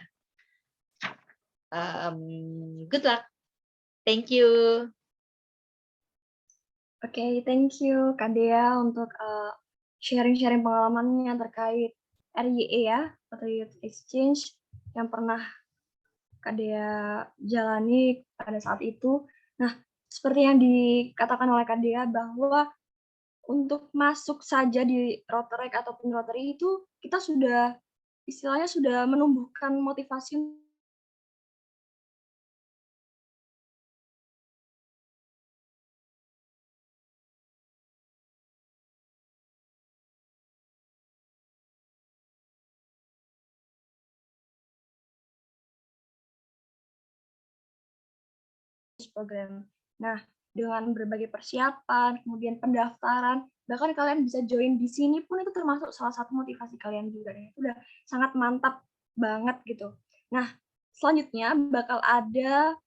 Good luck. Thank you. Oke, thank you Kak Dea untuk sharing-sharing pengalamannya terkait RYE ya, Rotary Youth Exchange yang pernah Kak Dea jalani pada saat itu. Nah, seperti yang dikatakan oleh Kak Dea bahwa untuk masuk saja di Rotary ataupun Rotary itu kita sudah istilahnya sudah menumbuhkan motivasi program. Nah, dengan berbagai persiapan, kemudian pendaftaran, bahkan kalian bisa join di sini pun itu termasuk salah satu motivasi kalian juga. Itu udah sangat mantap banget gitu. Nah, selanjutnya bakal ada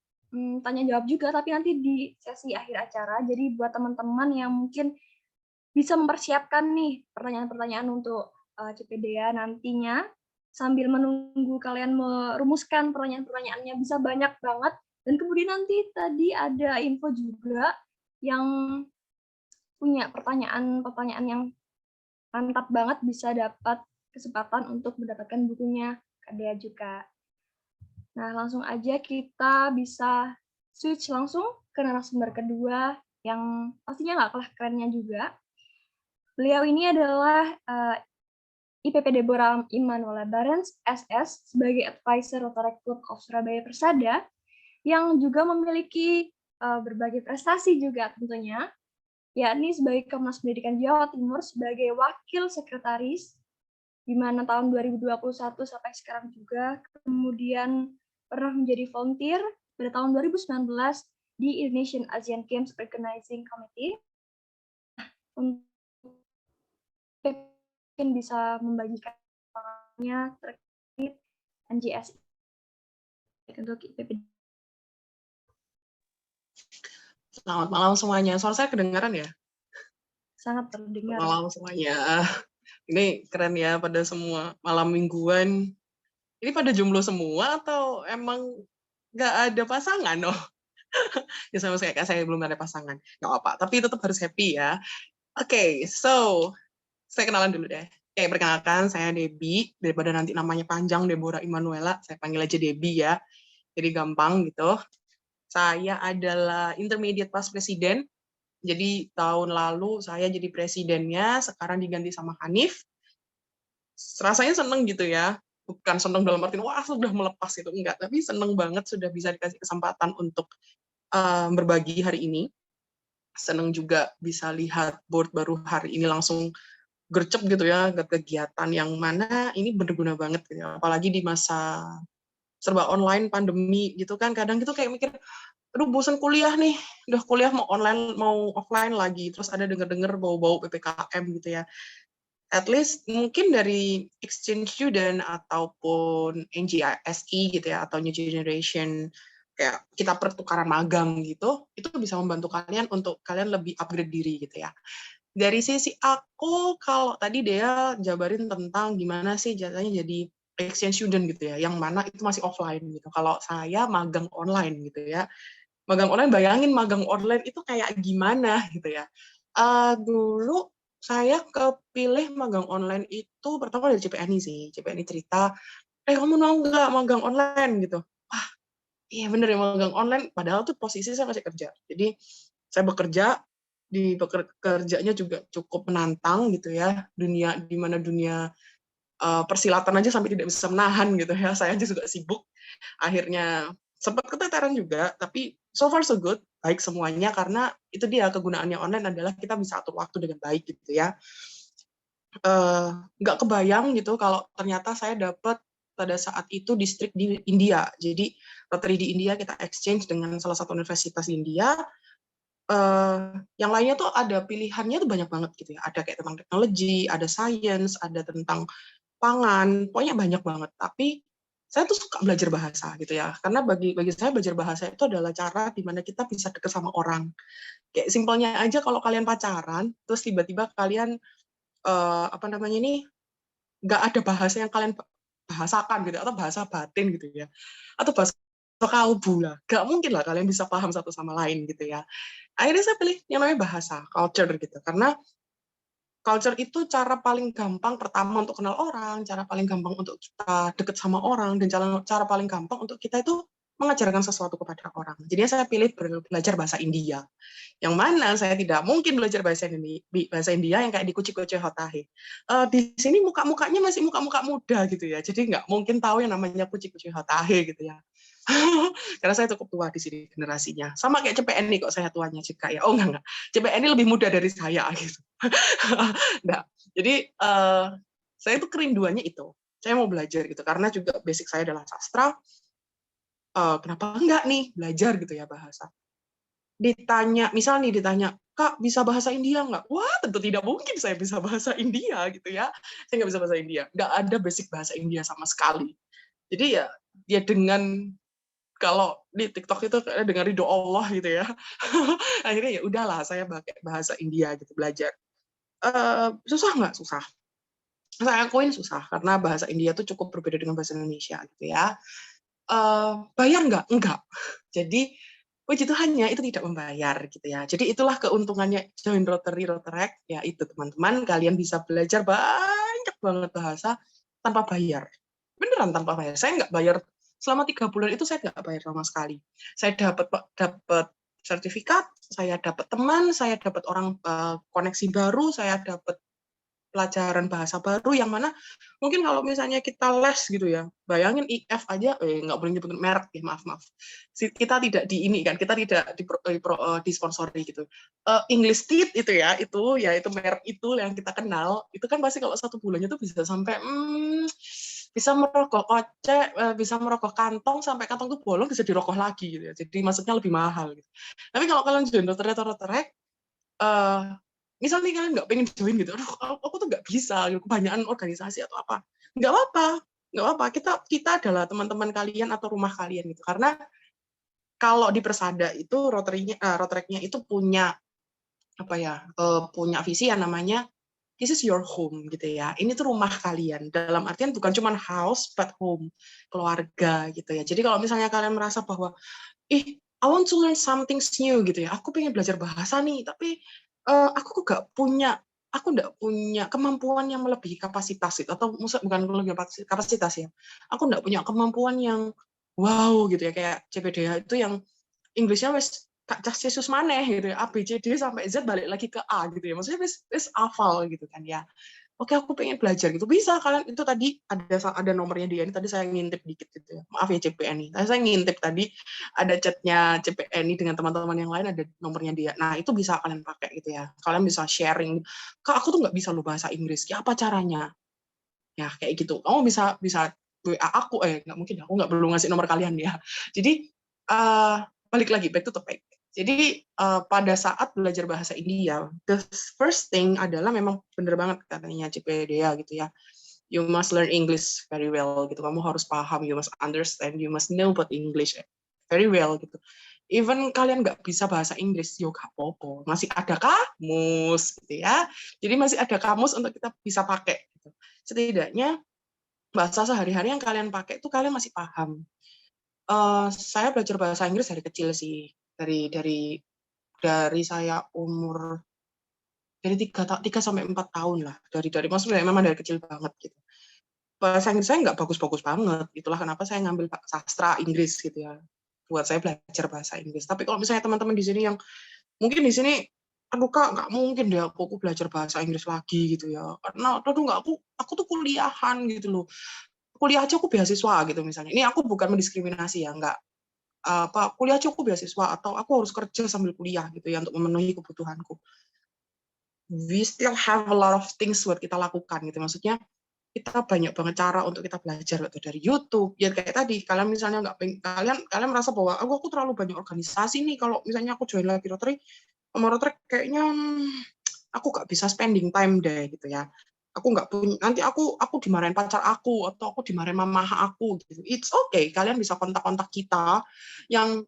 tanya jawab juga, tapi nanti di sesi akhir acara. Jadi buat teman-teman yang mungkin bisa mempersiapkan nih pertanyaan-pertanyaan untuk CPDA nantinya, sambil menunggu kalian merumuskan pertanyaan-pertanyaannya, bisa banyak banget. Dan kemudian nanti tadi ada info juga yang punya pertanyaan-pertanyaan yang mantap banget, bisa dapat kesempatan untuk mendapatkan bukunya Kadea juga. Nah, langsung aja kita bisa switch langsung ke narasumber kedua yang pastinya nggak kalah kerennya juga. Beliau ini adalah IPP Deborah Immanuela Barens, SS, sebagai Advisor Rotary Club of Surabaya Persada, yang juga memiliki berbagai prestasi juga tentunya, yakni sebagai Komnas Pendidikan Jawa Timur sebagai Wakil Sekretaris, di mana tahun 2021 sampai sekarang juga, kemudian pernah menjadi volunteer pada tahun 2019 di Indonesian Asian Games Organizing Committee. Untuk mungkin bisa membagikan pengalamannya terkait NJS untuk IPP. Selamat malam semuanya. Suara saya kedengaran ya? Sangat terdengar. Malam semuanya. Ini keren ya pada semua malam mingguan. Ini pada jomblo semua atau emang nggak ada pasangan? Oh. Ya sama kayak saya belum ada pasangan. Nggak apa-apa, tapi tetap harus happy ya. Oke, so saya kenalan dulu deh. Oke, perkenalkan saya Debbie. Daripada nanti namanya panjang Deborah Immanuela, saya panggil aja Debbie ya. Jadi gampang gitu. Saya adalah intermediate past presiden. Jadi tahun lalu saya jadi presidennya, sekarang diganti sama Hanif. Rasanya seneng gitu ya. Bukan seneng dalam arti wah sudah melepas gitu, enggak. Tapi seneng banget sudah bisa dikasih kesempatan untuk berbagi hari ini. Seneng juga bisa lihat board baru hari ini langsung gercep gitu ya, ke kegiatan yang mana ini berguna banget gitu ya. Apalagi di masa serba online, pandemi gitu kan, kadang gitu kayak mikir, aduh bosan kuliah nih, udah kuliah mau online, mau offline lagi, terus ada denger-denger bau-bau PPKM gitu ya. At least mungkin dari exchange student ataupun NGISE gitu ya, atau New Generation, kayak kita pertukaran magang gitu, itu bisa membantu kalian untuk kalian lebih upgrade diri gitu ya. Dari sisi aku, kalau tadi Dea jabarin tentang gimana sih jadinya jadi exchange student gitu ya, yang mana itu masih offline gitu. Kalau saya magang online gitu ya. Magang online, bayangin magang online itu kayak gimana gitu ya. Dulu saya kepilih magang online itu pertama dari CPNI sih. CPNI cerita, kamu mau nggak magang online gitu. Wah, iya bener ya magang online, padahal tuh posisi saya masih kerja. Jadi saya bekerja, di kerjanya juga cukup menantang gitu ya, dunia di mana dunia persilatan aja sampai tidak bisa menahan gitu ya, saya aja juga sibuk, akhirnya sempat keteteran juga, tapi so far so good, baik semuanya, karena itu dia kegunaannya online adalah kita bisa atur waktu dengan baik gitu ya. Nggak kebayang gitu kalau ternyata saya dapat pada saat itu distrik di India, jadi Rotary di India kita exchange dengan salah satu universitas di India. Yang lainnya tuh ada pilihannya tuh banyak banget gitu ya. Ada kayak tentang teknologi, ada science, ada tentang pangan, pokoknya banyak banget. Tapi saya tuh suka belajar bahasa gitu ya. Karena bagi saya belajar bahasa itu adalah cara di mana kita bisa dekat sama orang. Kayak simpelnya aja kalau kalian pacaran, terus tiba-tiba kalian apa namanya ini nggak ada bahasa yang kalian bahasakan gitu atau bahasa batin gitu ya. Atau bahasa kalbu lah. Nggak mungkin lah kalian bisa paham satu sama lain gitu ya. Akhirnya saya pilih yang namanya bahasa, culture gitu. Karena culture itu cara paling gampang pertama untuk kenal orang, cara paling gampang untuk kita deket sama orang, dan cara paling gampang untuk kita itu mengajarkan sesuatu kepada orang. Jadi saya pilih belajar bahasa India. Yang mana saya tidak mungkin belajar bahasa India yang kayak di kuci-kuci hotahe. Di sini muka-mukanya masih muka-muka muda gitu ya. Jadi nggak mungkin tahu yang namanya kuci-kuci hotahe gitu ya. Karena saya cukup tua di sini generasinya. Sama kayak CPNI kok saya tuanya juga ya. Oh enggak. CPNI lebih muda dari saya gitu. Enggak. Jadi saya itu kerinduannya itu. Saya mau belajar gitu karena juga basic saya adalah sastra. Kenapa enggak nih belajar gitu ya bahasa. Misal ditanya, Kak bisa bahasa India nggak? Wah tentu tidak mungkin saya bisa bahasa India gitu ya. Saya nggak bisa bahasa India. Nggak ada basic bahasa India sama sekali. Jadi ya dengan kalau di TikTok itu dengan ridho Allah gitu ya. Akhirnya ya udahlah saya pakai bahasa India gitu belajar. susah nggak? Susah. Saya akuin susah, karena bahasa India tuh cukup berbeda dengan bahasa Indonesia gitu ya. Bayar nggak? Enggak. Jadi puji Tuhannya itu tidak membayar gitu ya. Jadi itulah keuntungannya join Rotary Rotaract, ya itu teman-teman, kalian bisa belajar banyak banget bahasa tanpa bayar. Beneran tanpa bayar. Saya nggak bayar selama 3 bulan itu, saya nggak bayar sama sekali. Saya dapat sertifikat, saya dapat teman, saya dapat orang koneksi baru, saya dapat pelajaran bahasa baru yang mana mungkin kalau misalnya kita les gitu ya, bayangin IF aja, nggak boleh nyebut merek ya, maaf. Kita tidak di ini kan, kita tidak disponsori gitu. English Teeth itu merek itu yang kita kenal, itu kan pasti kalau 1 bulannya tuh bisa sampai bisa merogoh kocek, bisa merogoh kantong, sampai kantong tuh bolong bisa dirogoh lagi gitu ya. Jadi maksudnya lebih mahal gitu. Tapi kalau kalian join Rotaract, misalnya kalian nggak pengen join gitu, aduh aku tuh nggak bisa, kebanyakan organisasi atau apa, nggak apa-apa, kita adalah teman-teman kalian atau rumah kalian gitu. Karena kalau di Persada itu Rotaract-nya itu punya punya visi yang namanya this is your home gitu ya. Ini tuh rumah kalian. Dalam artian bukan cuma house but home, keluarga gitu ya. Jadi kalau misalnya kalian merasa bahwa I want to learn something new gitu ya. Aku pengen belajar bahasa nih, tapi aku nggak punya kemampuan yang melebihi kapasitas itu, atau bukan melebihi kapasitas ya. Aku nggak punya kemampuan yang wow gitu ya, kayak CPDH itu yang Inggrisnya wes Kak Cas Yesus maneh gitu ya, A B C D sampai Z balik lagi ke A gitu ya. Maksudnya wes hafal gitu kan ya. Oke, aku pengen belajar gitu. Bisa kalian, itu tadi ada nomornya dia ini, tadi saya ngintip dikit gitu ya. Maaf ya CPN ini. Saya ngintip tadi ada chatnya CPN ini dengan teman-teman yang lain, ada nomornya dia. Nah, itu bisa kalian pakai gitu ya. Kalian bisa sharing. Kak, aku tuh nggak bisa loh bahasa Inggris. Ya, apa caranya? Ya, kayak gitu. Kamu bisa WA aku, nggak mungkin, aku nggak perlu ngasih nomor kalian ya. Jadi, balik lagi, back to topic. Jadi pada saat belajar bahasa India, the first thing adalah memang benar banget katanya CPDA gitu ya. You must learn English very well gitu. Kamu harus paham, you must understand, you must know about English very well gitu. Even kalian nggak bisa bahasa Inggris, yo gak apa-apa, masih ada kamus gitu ya. Jadi masih ada kamus untuk kita bisa pakai. Gitu. Setidaknya bahasa sehari-hari yang kalian pakai itu kalian masih paham. Saya belajar bahasa Inggris dari kecil sih. Dari saya umur dari 3 sampai 4 tahun lah, dari maksudnya memang dari kecil banget gitu. Bahasa Inggris saya nggak bagus-bagus banget, itulah kenapa saya ngambil sastra Inggris gitu ya, buat saya belajar bahasa Inggris. Tapi kalau misalnya teman-teman di sini yang mungkin di sini, aduh Kak, nggak mungkin deh aku belajar bahasa Inggris lagi gitu ya, karena aduh nggak, aku tuh kuliahan gitu loh, kuliah aja aku beasiswa gitu misalnya. Ini aku bukan mendiskriminasi ya, nggak kuliah aja aku beasiswa, atau aku harus kerja sambil kuliah gitu ya untuk memenuhi kebutuhanku. We still have a lot of things buat kita lakukan gitu. Maksudnya kita banyak banget cara untuk kita belajar gitu, dari YouTube. Ya kayak tadi, kalian misalnya kalian merasa bahwa aku terlalu banyak organisasi nih, kalau misalnya aku join lagi Rotary, sama Rotary kayaknya aku nggak bisa spending time deh gitu ya. Aku nggak punya, nanti aku dimarahin pacar aku, atau aku dimarahin mama aku gitu. It's okay, kalian bisa kontak-kontak kita yang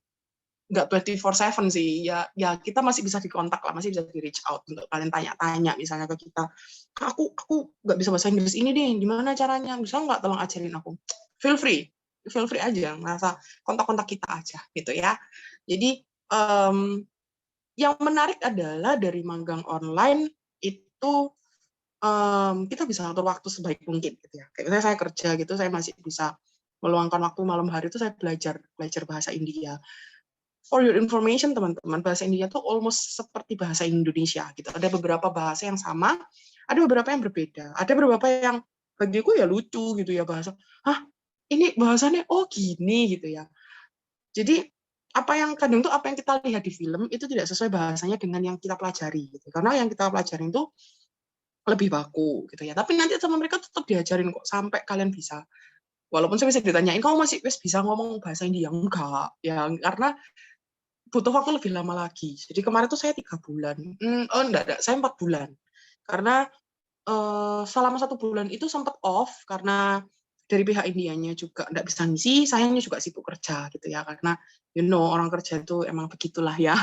nggak 24/7 sih, ya kita masih bisa dikontak lah, masih bisa di reach out untuk kalian tanya-tanya misalnya ke kita, Kak, aku nggak bisa bahasa Inggris ini deh, gimana caranya, bisa nggak tolong ajarin aku. Feel free aja, merasa kontak-kontak kita aja gitu ya. Jadi yang menarik adalah dari magang online itu kita bisa atur waktu sebaik mungkin gitu ya. Kayak saya kerja gitu, saya masih bisa meluangkan waktu malam hari itu saya belajar bahasa India. For your information teman-teman, bahasa India tuh almost seperti bahasa Indonesia gitu. Ada beberapa bahasa yang sama, ada beberapa yang berbeda. Ada beberapa yang bagiku ya lucu gitu ya bahasa. Hah, ini bahasanya oh gini gitu ya. Jadi kadang tuh apa yang kita lihat di film itu tidak sesuai bahasanya dengan yang kita pelajari gitu. Karena yang kita pelajarin itu lebih baku gitu ya. Tapi nanti sama mereka tetap diajarin kok sampai kalian bisa. Walaupun saya bisa ditanyain, kamu masih bisa ngomong bahasa India? Enggak, ya karena butuh waktu lebih lama lagi. Jadi kemarin tuh saya 3 bulan. Enggak, saya 4 bulan. Karena selama 1 bulan itu sempat off karena dari pihak Indianya juga enggak bisa ngisi, sayangnya juga sibuk kerja gitu ya, karena orang kerja itu emang begitulah ya.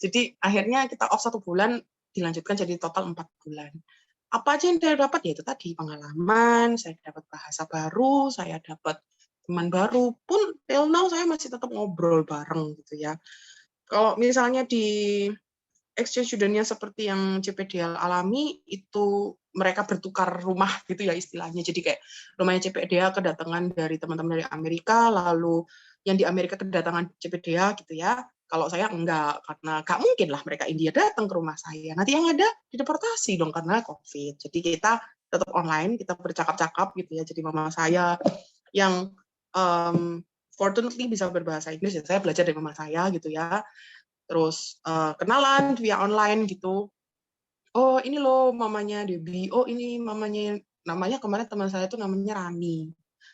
Jadi akhirnya kita off 1 bulan, dilanjutkan jadi total 4 bulan. Apa aja yang saya dapat? Ya itu tadi, pengalaman, saya dapat bahasa baru, saya dapat teman baru, pun till now saya masih tetap ngobrol bareng gitu ya. Kalau misalnya di exchange student-nya seperti yang CPDA alami, itu mereka bertukar rumah gitu ya istilahnya. Jadi kayak rumahnya CPDA kedatangan dari teman-teman dari Amerika, lalu yang di Amerika kedatangan CPDA gitu ya. Kalau saya enggak, karena nggak mungkin lah mereka India datang ke rumah saya. Nanti yang ada dideportasi dong karena COVID. Jadi kita tetap online, kita bercakap-cakap gitu ya. Jadi mama saya yang fortunately bisa berbahasa Inggris, ya saya belajar dari mama saya gitu ya. Terus kenalan via online gitu. Oh ini loh mamanya Debbie, oh ini namanya kemarin teman saya tuh namanya Rani.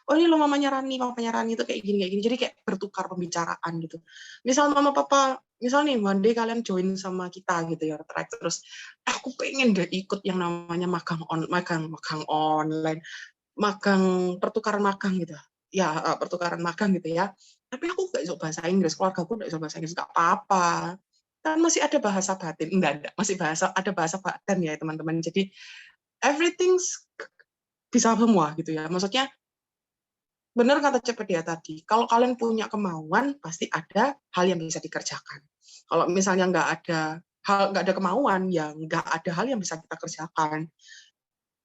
Oh ini loh mamanya Rani itu kayak gini. Jadi kayak bertukar pembicaraan gitu. Misal mama papa, misal nih one day kalian join sama kita gitu ya, terus aku pengen deh ikut yang namanya magang online, magang pertukaran magang gitu. Ya, pertukaran magang gitu ya. Tapi aku nggak bisa bahasa Inggris, keluarga aku nggak bisa bahasa Inggris, nggak apa-apa. Kan masih ada bahasa batin, enggak, masih ada bahasa batin ya teman-teman. Jadi everything bisa semua gitu ya. Maksudnya benar kata CPDA tadi, kalau kalian punya kemauan pasti ada hal yang bisa dikerjakan. Kalau misalnya nggak ada kemauan, ya nggak ada hal yang bisa kita kerjakan.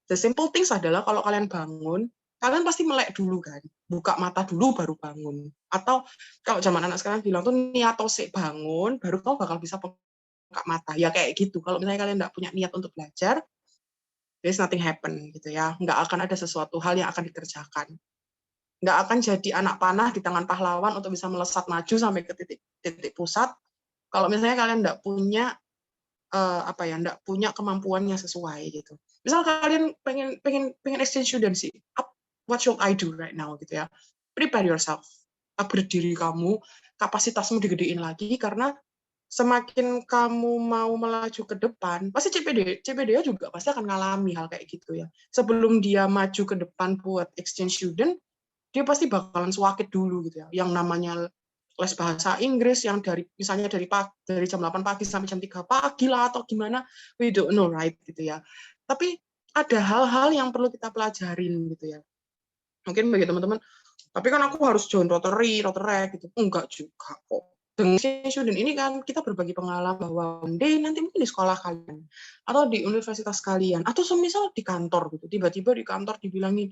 The simple things adalah kalau kalian bangun, kalian pasti melek dulu kan, buka mata dulu baru bangun. Atau kalau zaman anak sekarang bilang tuh niat tosik bangun, baru kamu bakal bisa buka mata. Ya kayak gitu. Kalau misalnya kalian nggak punya niat untuk belajar, there's nothing happen gitu ya. Nggak akan ada sesuatu hal yang akan dikerjakan. Nggak akan jadi anak panah di tangan pahlawan untuk bisa melesat maju sampai ke titik pusat. Kalau misalnya kalian nggak punya nggak punya kemampuan yang sesuai gitu. Misal kalian pengen exchange student sih, what should I do right now gitu ya? Prepare yourself, upgrade diri kamu, kapasitasmu digedein lagi karena semakin kamu mau melaju ke depan, pasti CPDA juga pasti akan ngalami hal kayak gitu ya. Sebelum dia maju ke depan buat exchange student, dia pasti bakalan swakit dulu gitu ya. Yang namanya les bahasa Inggris yang misalnya dari jam 8 pagi sampai jam 3 pagi lah atau gimana, we don't know right gitu ya. Tapi ada hal-hal yang perlu kita pelajarin gitu ya. Mungkin bagi teman-teman, tapi kan aku harus join Rotary gitu. Enggak juga kok. Dengan student ini kan kita berbagi pengalaman bahwa one day nanti mungkin di sekolah kalian atau di universitas kalian atau semisal di kantor gitu, tiba-tiba di kantor dibilangin,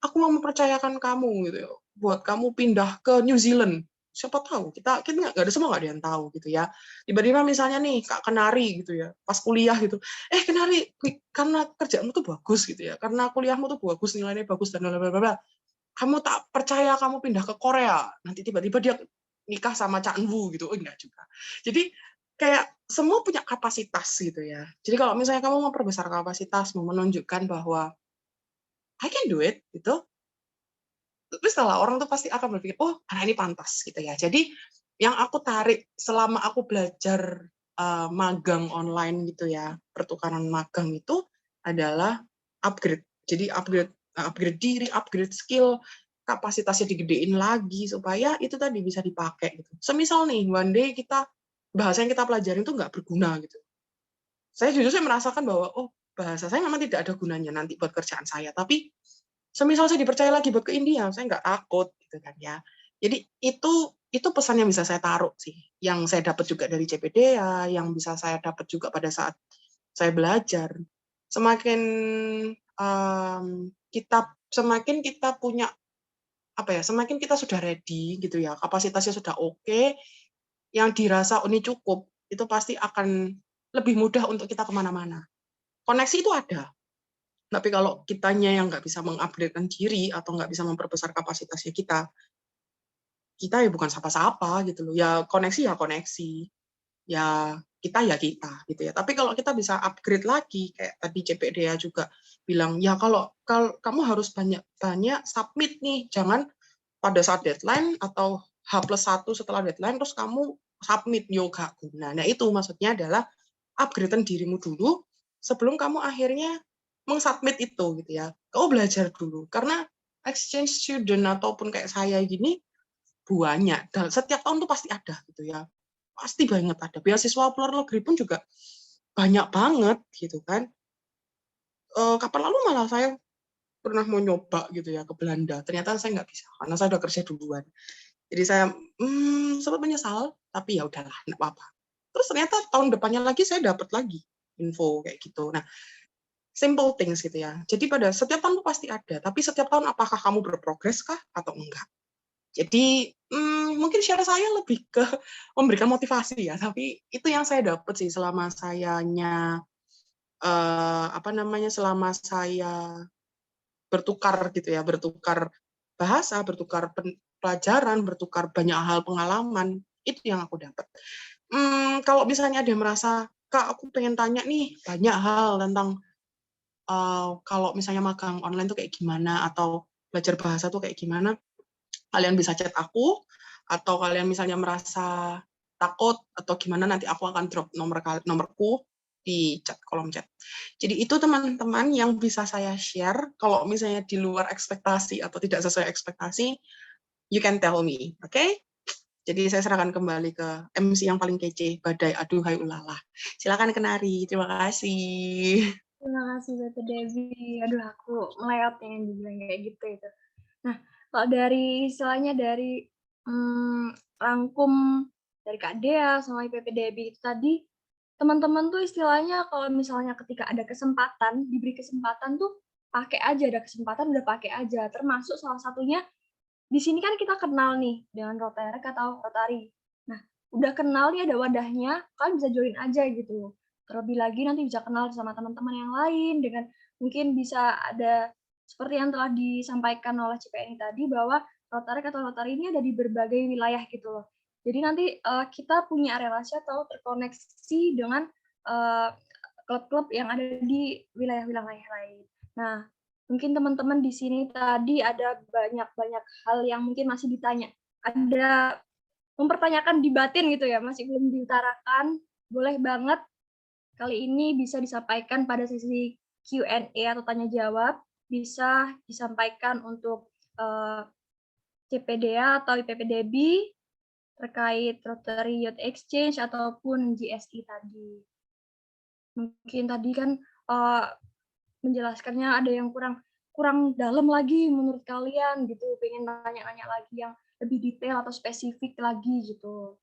aku mau mempercayakan kamu gitu ya, buat kamu pindah ke New Zealand. Siapa tahu, kita nggak ada, semua nggak ada yang tahu gitu ya. Tiba-tiba misalnya nih Kak Kenari gitu ya, pas kuliah gitu, Kenari karena kerjamu tuh bagus gitu ya, karena kuliahmu tuh bagus, nilainya bagus dan blablabla, kamu tak percaya kamu pindah ke Korea, nanti tiba-tiba dia nikah sama Cak Enwu gitu, enggak juga. Jadi kayak semua punya kapasitas gitu ya. Jadi kalau misalnya kamu mau perbesar kapasitas, mau menunjukkan bahwa I can do it gitu, terus setelah orang tuh pasti akan berpikir, oh anak ini pantas gitu ya. Jadi yang aku tarik selama aku belajar magang online gitu ya, pertukaran magang itu adalah upgrade. Jadi upgrade diri, upgrade skill, kapasitasnya digedein lagi supaya itu tadi bisa dipakai gitu. Semisal nih one day bahasa yang kita pelajarin itu nggak berguna gitu. Saya jujur merasakan bahwa bahasa saya memang tidak ada gunanya nanti buat kerjaan saya, tapi semisal saya dipercaya lagi buat ke India, saya nggak takut gitu kan ya. Jadi itu pesan yang bisa saya taruh sih, yang saya dapat juga dari CPDA, yang bisa saya dapat juga pada saat saya belajar. Semakin kita punya semakin kita sudah ready gitu ya, kapasitasnya sudah oke, yang dirasa ini cukup, itu pasti akan lebih mudah untuk kita kemana-mana. Koneksi itu ada, tapi kalau kitanya yang nggak bisa mengupgrade diri atau nggak bisa memperbesar kapasitasnya kita ya bukan siapa-siapa gitu loh. Ya koneksi, ya kita gitu ya. Tapi kalau kita bisa upgrade lagi, kayak tadi CPDA juga bilang, ya kalau kamu harus banyak submit nih, jangan pada saat deadline atau H+1 setelah deadline terus kamu submit, yoga guna. Nah itu maksudnya adalah upgrade dirimu dulu sebelum kamu akhirnya mengsubmit itu gitu ya. Kamu belajar dulu karena exchange student ataupun kayak saya gini banyak. Dan setiap tahun tuh pasti ada gitu ya. Pasti banget ada. Beasiswa luar negeri pun juga banyak banget gitu kan. Kapan lalu malah saya pernah mau nyoba gitu ya ke Belanda. Ternyata saya nggak bisa karena saya udah kerja duluan. Jadi saya sempat menyesal, tapi ya udahlah, nggak apa-apa. Terus ternyata tahun depannya lagi saya dapat lagi info kayak gitu. Nah, simple things gitu ya. Jadi pada setiap tahun pasti ada, tapi setiap tahun apakah kamu berprogres kah atau enggak? Jadi mungkin share saya lebih ke memberikan motivasi ya, tapi itu yang saya dapat sih selama sayanya selama saya bertukar gitu ya, bertukar bahasa, bertukar pelajaran, bertukar banyak hal pengalaman, itu yang aku dapat. Kalau misalnya ada yang merasa, Kak, aku pengen tanya nih banyak hal tentang kalau misalnya magang online tuh kayak gimana, atau belajar bahasa tuh kayak gimana, kalian bisa chat aku, atau kalian misalnya merasa takut atau gimana, nanti aku akan drop nomorku di kolom chat. Jadi itu teman-teman yang bisa saya share. Kalau misalnya di luar ekspektasi atau tidak sesuai ekspektasi, you can tell me, oke? Okay? Jadi saya serahkan kembali ke MC yang paling kece, Badai Aduhai Ulala. Silakan Kenari, terima kasih. Terima kasih Dr. Devi. Aduh, aku melewat yang dibilang kayak gitu itu. Nah, kalau dari istilahnya dari rangkum dari Kak Dea sama IPPDB itu tadi, teman-teman tuh istilahnya kalau misalnya ketika ada kesempatan, diberi kesempatan tuh pakai aja, ada kesempatan udah pakai aja. Termasuk salah satunya di sini kan kita kenal nih dengan Rotary atau Rotary. Nah, udah kenal nih ada wadahnya, kalian bisa join aja gitu. Terlebih lagi nanti bisa kenal sama teman-teman yang lain dengan mungkin bisa ada seperti yang telah disampaikan oleh CPNI tadi bahwa Rotary atau Rotary ini ada di berbagai wilayah gitu loh. Jadi nanti kita punya relasi atau terkoneksi dengan klub-klub yang ada di wilayah-wilayah lain. Nah, mungkin teman-teman di sini tadi ada banyak-banyak hal yang mungkin masih ditanya. Ada mempertanyakan di batin gitu ya, masih belum diutarakan. Boleh banget kali ini bisa disampaikan pada sesi Q&A atau tanya jawab, bisa disampaikan untuk CPDA atau IPPDB terkait Rotary Youth Exchange ataupun GSI tadi. Mungkin tadi kan menjelaskannya ada yang kurang dalam lagi menurut kalian gitu, pengen nanya-nanya lagi yang lebih detail atau spesifik lagi gitu.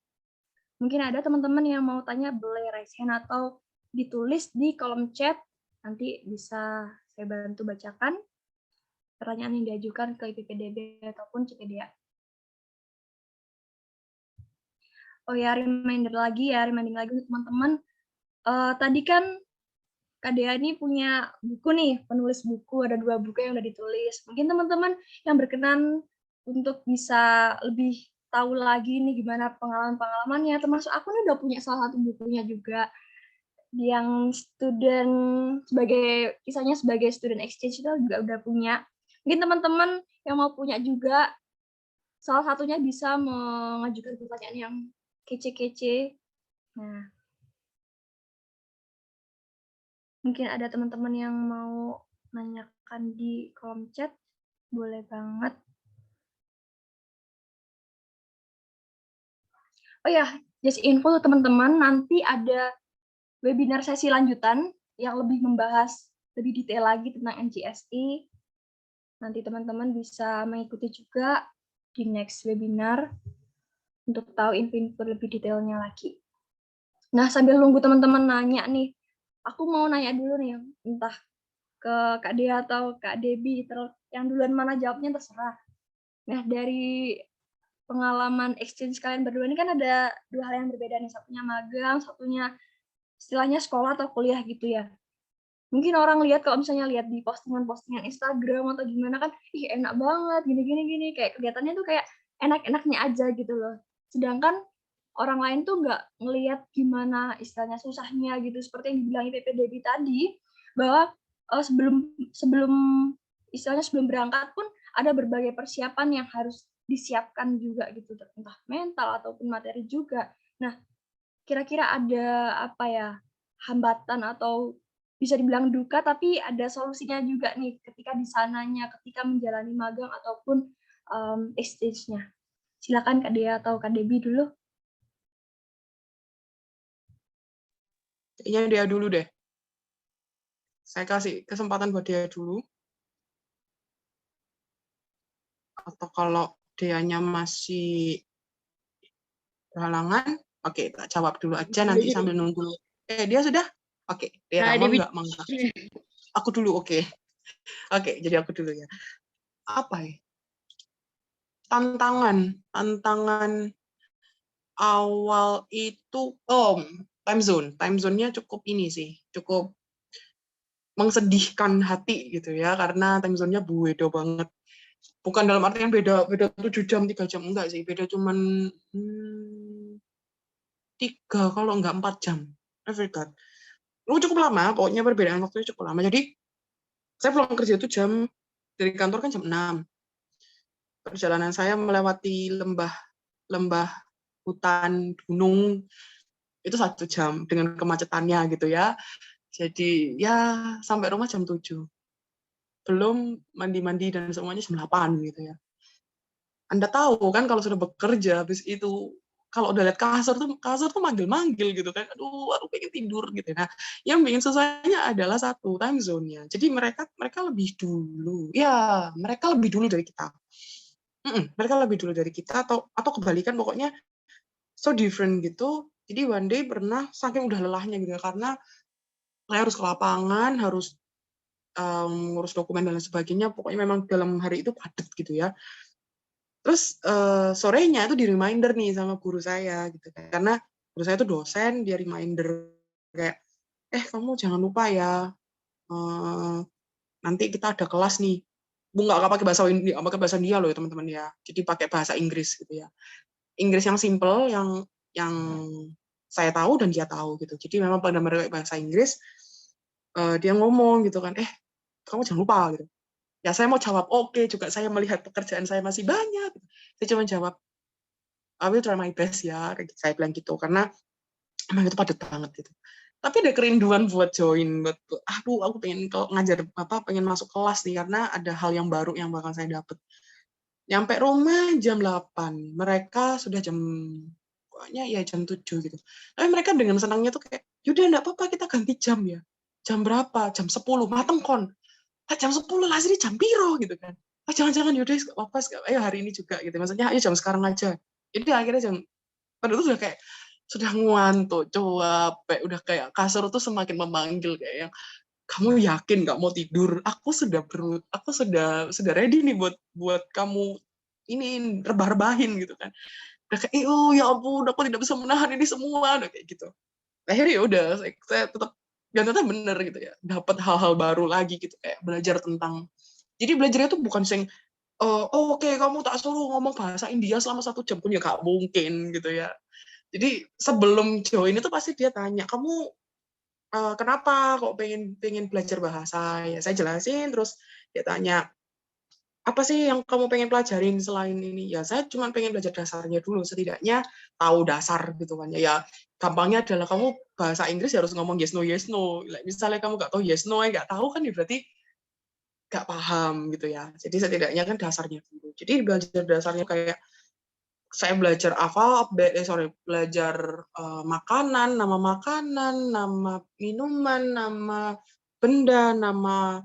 Mungkin ada teman-teman yang mau tanya, boleh raise hand atau ditulis di kolom chat, nanti bisa saya bantu bacakan pertanyaan yang diajukan ke IPPDB ataupun CPDA. Oh ya, reminding lagi untuk teman-teman. Tadi kan Kak Dea ini punya buku nih, penulis buku, ada 2 buku yang udah ditulis. Mungkin teman-teman yang berkenan untuk bisa lebih tahu lagi nih gimana pengalaman-pengalamannya, termasuk aku nih udah punya salah satu bukunya juga, yang kisahnya sebagai student exchange itu juga udah punya. Mungkin teman-teman yang mau punya juga, salah satunya bisa mengajukan pertanyaan yang kece-kece. Nah, mungkin ada teman-teman yang mau nanyakan di kolom chat, boleh banget. Oh ya, just info teman-teman, nanti ada webinar sesi lanjutan yang lebih membahas lebih detail lagi tentang NGSI. Nanti teman-teman bisa mengikuti juga di next webinar untuk tahu info-info lebih detailnya lagi. Nah, sambil nunggu teman-teman nanya nih, aku mau nanya dulu nih, entah ke Kak Dea atau Kak Debi, yang duluan mana jawabnya terserah. Nah, dari pengalaman exchange kalian berdua ini kan ada 2 hal yang berbeda nih, satunya magang, satunya istilahnya sekolah atau kuliah gitu ya. Mungkin orang lihat kalau misalnya lihat di postingan-postingan Instagram atau gimana kan, ih enak banget, gini, kayak kelihatannya tuh kayak enak-enaknya aja gitu loh. Sedangkan orang lain tuh nggak ngelihat gimana istilahnya susahnya gitu, seperti yang dibilang IPPDB tadi, bahwa sebelum berangkat pun ada berbagai persiapan yang harus disiapkan juga gitu, entah mental ataupun materi juga. Nah, kira-kira ada apa ya, hambatan atau bisa dibilang duka, tapi ada solusinya juga nih ketika di sananya, ketika menjalani magang ataupun exchange-nya. Silakan Kak Dea atau Kak Debi dulu. Kayaknya dia dulu deh. Saya kasih kesempatan buat dia dulu. Atau kalau dianya masih berhalangan, oke, tak jawab dulu aja nanti sambil nunggu. Dia sudah? Oke, dia Nah, mangga. Aku dulu, oke. Oke, jadi aku dulu ya. Apa ya? Tantangan awal itu, time zone. Time zone-nya cukup ini sih, cukup mengsedihkan hati gitu ya, karena time zone-nya beda banget. Bukan dalam artian beda 7 jam, 3 jam, enggak sih. Beda cuman 3, kalau enggak 4 jam. I forgot. Cukup lama, pokoknya perbedaan waktunya cukup lama. Jadi, saya pulang kerja itu dari kantor kan jam 6. Perjalanan saya melewati lembah, hutan, gunung, itu 1 jam dengan kemacetannya gitu ya. Jadi ya sampai rumah jam 7. Belum mandi-mandi dan semuanya jam 8 gitu ya. Anda tahu kan kalau sudah bekerja habis itu, kalau udah lihat kasur tuh manggil-manggil gitu kan. Aduh, aku pengen tidur gitu. Nah, yang bikin susahnya adalah satu, time zone-nya. Jadi mereka lebih dulu. Ya, mereka lebih dulu dari kita. Mereka lebih dulu dari kita atau kebalikan, pokoknya so different gitu. Jadi one day pernah saking udah lelahnya gitu ya, karena saya harus ke lapangan, harus ngurus dokumen dan lain sebagainya. Pokoknya memang dalam hari itu padat gitu ya. Terus sorenya itu di reminder nih sama guru saya gitu kan. Karena guru saya itu dosen, dia reminder kayak, kamu jangan lupa ya, nanti kita ada kelas nih. Nggak pakai bahasa India, pakai bahasa India loh ya teman-teman ya. Jadi pakai bahasa Inggris gitu ya. Inggris yang simple, yang saya tahu dan dia tahu gitu. Jadi memang pada mereka bahasa Inggris, dia ngomong gitu kan, kamu jangan lupa gitu. Ya saya mau jawab oke, juga saya melihat pekerjaan saya masih banyak. Saya cuma jawab, I will try my best ya, saya bilang gitu, karena emang itu padat banget gitu. Tapi ada kerinduan buat join, aku pengen kalau ngajar pengen masuk kelas nih, karena ada hal yang baru yang bakal saya dapat. Nyampe rumah jam 8, mereka sudah pokoknya ya jam 7 gitu. Tapi mereka dengan senangnya tuh kayak, yaudah enggak apa-apa kita ganti jam ya. Jam berapa? Jam 10, mateng kon. Jam 10 lah sini jam piro gitu kan. Jangan-jangan yaudah apa ayo hari ini juga gitu. Maksudnya ayo jam sekarang aja. Jadi akhirnya pada itu udah kayak sudah ngantuk, capek, udah kayak kasur tuh semakin memanggil kayak yang kamu yakin nggak mau tidur? Aku sudah ready nih buat kamu ini rebah-rebahin gitu kan. Udah kayak, ya ampun, aku tidak bisa menahan ini semua, udah kayak gitu. Akhirnya ya udah, saya tetap, dan ternyata bener gitu ya, dapat hal-hal baru lagi gitu, kayak belajar tentang, jadi belajarnya tuh bukan oke, kamu tak suruh ngomong bahasa India selama 1 jam pun ya gak mungkin gitu ya. Jadi sebelum join itu pasti dia tanya, kamu kenapa kok pengen belajar bahasa? Ya saya jelasin, terus dia tanya, apa sih yang kamu pengen pelajarin selain ini? Ya saya cuma pengen belajar dasarnya dulu, setidaknya tahu dasar gitu kan. Ya gampangnya adalah kamu bahasa Inggris ya harus ngomong yes no. Misalnya kamu nggak tahu yes no, nggak tahu kan ya berarti nggak paham gitu ya. Jadi setidaknya kan dasarnya dulu. Jadi belajar dasarnya kayak saya belajar belajar makanan, nama minuman, nama benda, nama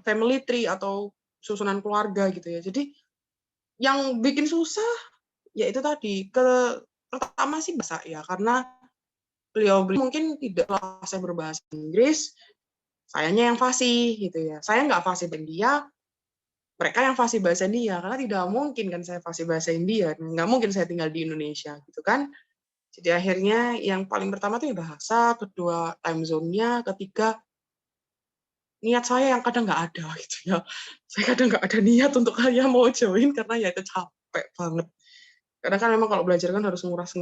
family tree atau susunan keluarga gitu ya. Jadi yang bikin susah ya itu tadi, pertama sih bahasa ya, karena beliau mungkin tidak saya berbahasa Inggris, sayanya yang fasih gitu ya. Saya nggak fasih India, mereka yang fasih bahasa India, karena tidak mungkin kan saya fasih bahasa India, nggak mungkin saya tinggal di Indonesia gitu kan. Jadi akhirnya yang paling pertama tuh ya bahasa, kedua time zone-nya, ketiga niat saya yang kadang nggak ada gitu ya. Saya kadang nggak ada niat untuk kalian mau join karena ya itu capek banget. Karena kan memang kalau belajar kan harus nguras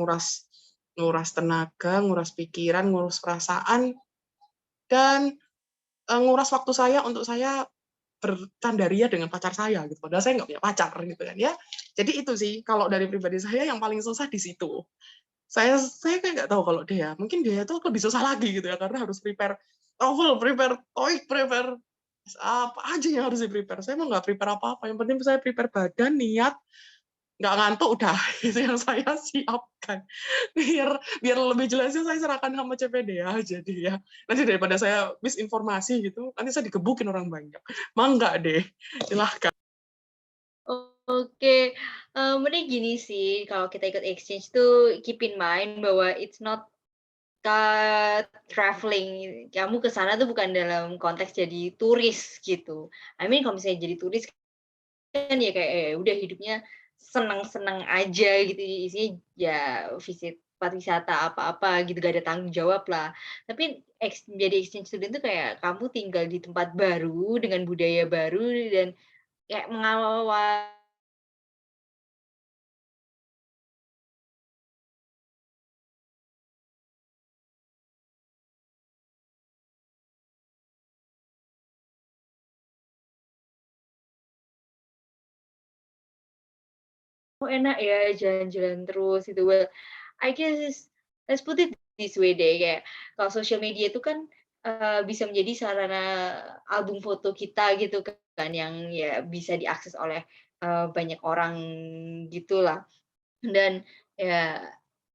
tenaga, nguras pikiran, ngurus perasaan, dan nguras waktu saya untuk saya bercandaria dengan pacar saya gitu. Padahal saya nggak punya pacar gitu kan ya. Jadi itu sih kalau dari pribadi saya yang paling susah di situ. Saya kayak nggak tahu kalau dia, mungkin dia tuh lebih susah lagi gitu ya, karena harus prepare TOEFL, prepare TOEIC, prepare apa aja yang harus di prepare. Saya emang nggak prepare apa-apa. Yang penting saya prepare badan, niat, nggak ngantuk udah itu yang saya siapkan. Biar lebih jelasnya saya serahkan sama CPD ya. Jadi ya nanti daripada saya misinformasi gitu, nanti saya digebukin orang banyak. Mangga deh, silahkan. Oke, mending gini sih, kalau kita ikut exchange tuh keep in mind bahwa it's not traveling. Kamu ke sana tuh bukan dalam konteks jadi turis gitu. I mean kalau misalnya jadi turis kan ya kayak ya udah hidupnya senang-senang aja gitu, isinya ya visit tempat wisata apa-apa gitu, gak ada tanggung jawab lah. Tapi jadi exchange student tuh kayak kamu tinggal di tempat baru dengan budaya baru dan kayak mengawal oh enak ya jalan-jalan terus gitu. Well, I guess let's put it this way deh, kayak kalau social media itu kan bisa menjadi sarana album foto kita gitu kan yang ya bisa diakses oleh banyak orang gitulah. Dan ya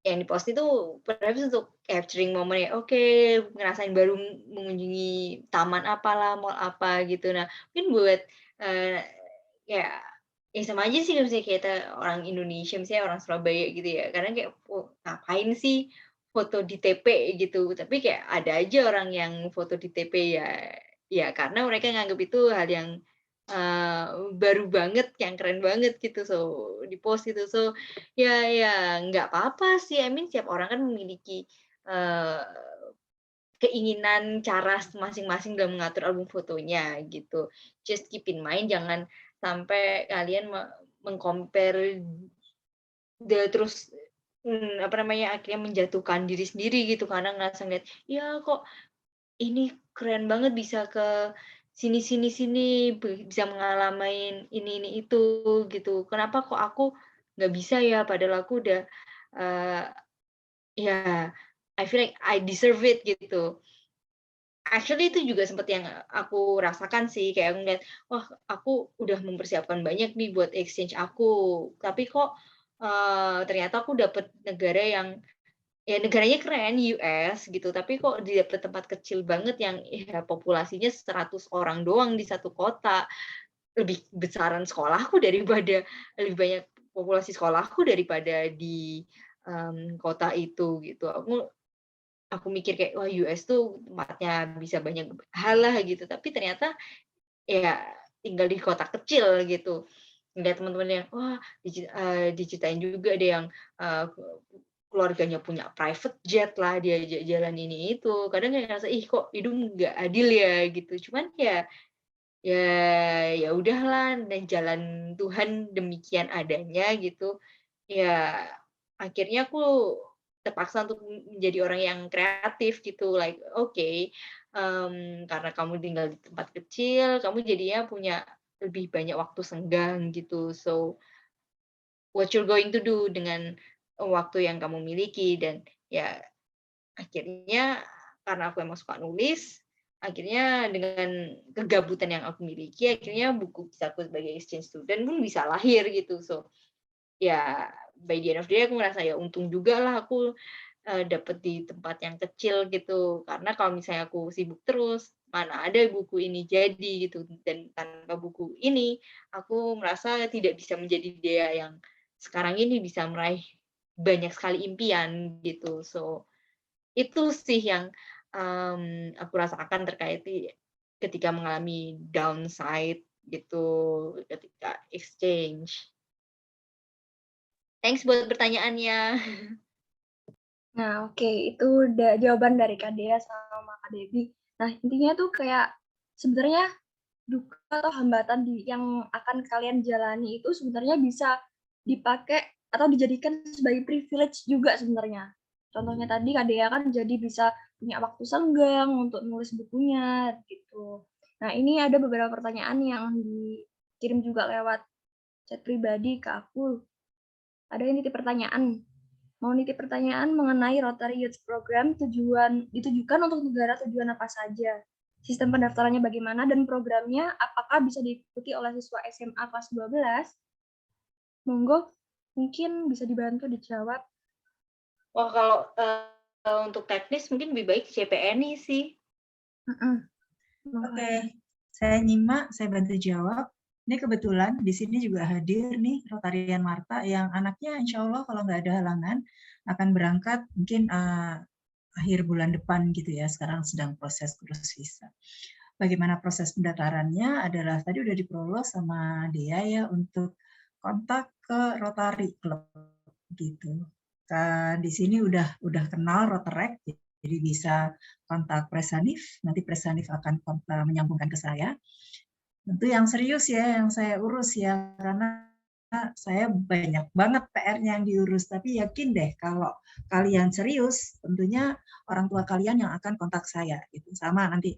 yang di-post itu perhaps untuk capturing momen ya, oke, ngerasain baru mengunjungi taman apalah, mall apa gitu. Nah, mungkin buat eee, ya ya sama aja sih kalau misalnya kita orang Indonesia, misalnya orang Surabaya gitu ya, kadang kayak, ngapain sih foto di TP gitu, tapi kayak ada aja orang yang foto di TP ya ya karena mereka nganggep itu hal yang baru banget, yang keren banget gitu, so di-post gitu. So, ya nggak apa-apa sih, I mean tiap orang kan memiliki, eee, keinginan cara masing-masing dalam mengatur album fotonya gitu. Just keep in mind jangan sampai kalian meng-compare terus, apa namanya, akhirnya menjatuhkan diri sendiri gitu karena ngerasa ngeliat, "Ya kok ini keren banget bisa ke sini sini sini, bisa mengalami ini itu gitu. Kenapa kok aku nggak bisa ya? Padahal aku udah, eee, ya I feel like I deserve it gitu. Actually itu juga seperti yang aku rasakan sih, kayak aku ngeliat, wah aku udah mempersiapkan banyak nih buat exchange aku, tapi kok, ternyata aku dapet negara yang ya negaranya keren, US gitu, tapi kok di dapet tempat kecil banget yang ya populasinya 100 orang doang di satu kota. Lebih besaran sekolahku daripada lebih banyak populasi sekolahku daripada di, kota itu gitu. Aku mikir kayak, wah US tuh tempatnya bisa banyak hal lah gitu, tapi ternyata ya tinggal di kota kecil gitu. Ngeliat teman-teman yang, wah diceritain juga ada yang, eee, keluarganya punya private jet lah, dia jalan ini itu. Kadang kayak ngerasa, ih kok hidup nggak adil ya gitu. Cuman ya ya ya udahlah dan jalan Tuhan demikian adanya gitu. Ya akhirnya aku terpaksa untuk menjadi orang yang kreatif gitu, like, oke, karena kamu tinggal di tempat kecil, kamu jadinya punya lebih banyak waktu senggang gitu. So, what you're going to do dengan waktu yang kamu miliki dan ya akhirnya karena aku emang suka nulis, akhirnya dengan kegabutan yang aku miliki, akhirnya buku Kisahku Sebagai Exchange Student pun bisa lahir gitu. So, ya by the end of the day aku ngerasa ya untung juga lah aku, dapet di tempat yang kecil gitu. Karena kalau misalnya aku sibuk terus, mana ada buku ini jadi gitu. Dan tanpa buku ini, aku merasa tidak bisa menjadi dia yang sekarang ini bisa meraih banyak sekali impian gitu. So, itu sih yang, aku rasakan terkait ketika mengalami downside gitu, ketika exchange. Thanks buat pertanyaannya. Nah, oke, itu udah jawaban dari Kak Dea sama Kak Debbie. Nah, intinya tuh kayak sebenarnya duka atau hambatan yang akan kalian jalani itu sebenarnya bisa dipakai atau dijadikan sebagai privilege juga sebenarnya. Contohnya tadi Kak Dea kan jadi bisa punya waktu senggang untuk nulis bukunya gitu. Nah, ini ada beberapa pertanyaan yang dikirim juga lewat chat pribadi ke aku. Ada yang nitip pertanyaan. Mau nitip pertanyaan mengenai Rotary Youth Program ditujukan untuk negara tujuan apa saja? Sistem pendaftarannya bagaimana dan programnya apakah bisa diikuti oleh siswa SMA kelas 12? Monggo Mungkin bisa dibantu dijawab. Wah, kalau untuk teknis mungkin lebih baik CPNI sih. Oke, saya nyimak, saya bantu jawab. Ini kebetulan di sini juga hadir nih Rotarian Marta yang anaknya insya Allah kalau nggak ada halangan akan berangkat mungkin akhir bulan depan gitu ya. Sekarang sedang proses kursus visa. Bagaimana proses pendaftarannya adalah tadi udah diprolog sama Dea ya untuk kontak ke Rotary Club gitu. Di sini udah kenal Rotaract, jadi bisa kontak Presanif, nanti Presanif akan menyambungkan ke saya. Tentu yang serius ya, yang saya urus ya, karena saya banyak banget PR-nya yang diurus, tapi yakin deh kalau kalian serius, tentunya orang tua kalian yang akan kontak saya. Gitu. Sama nanti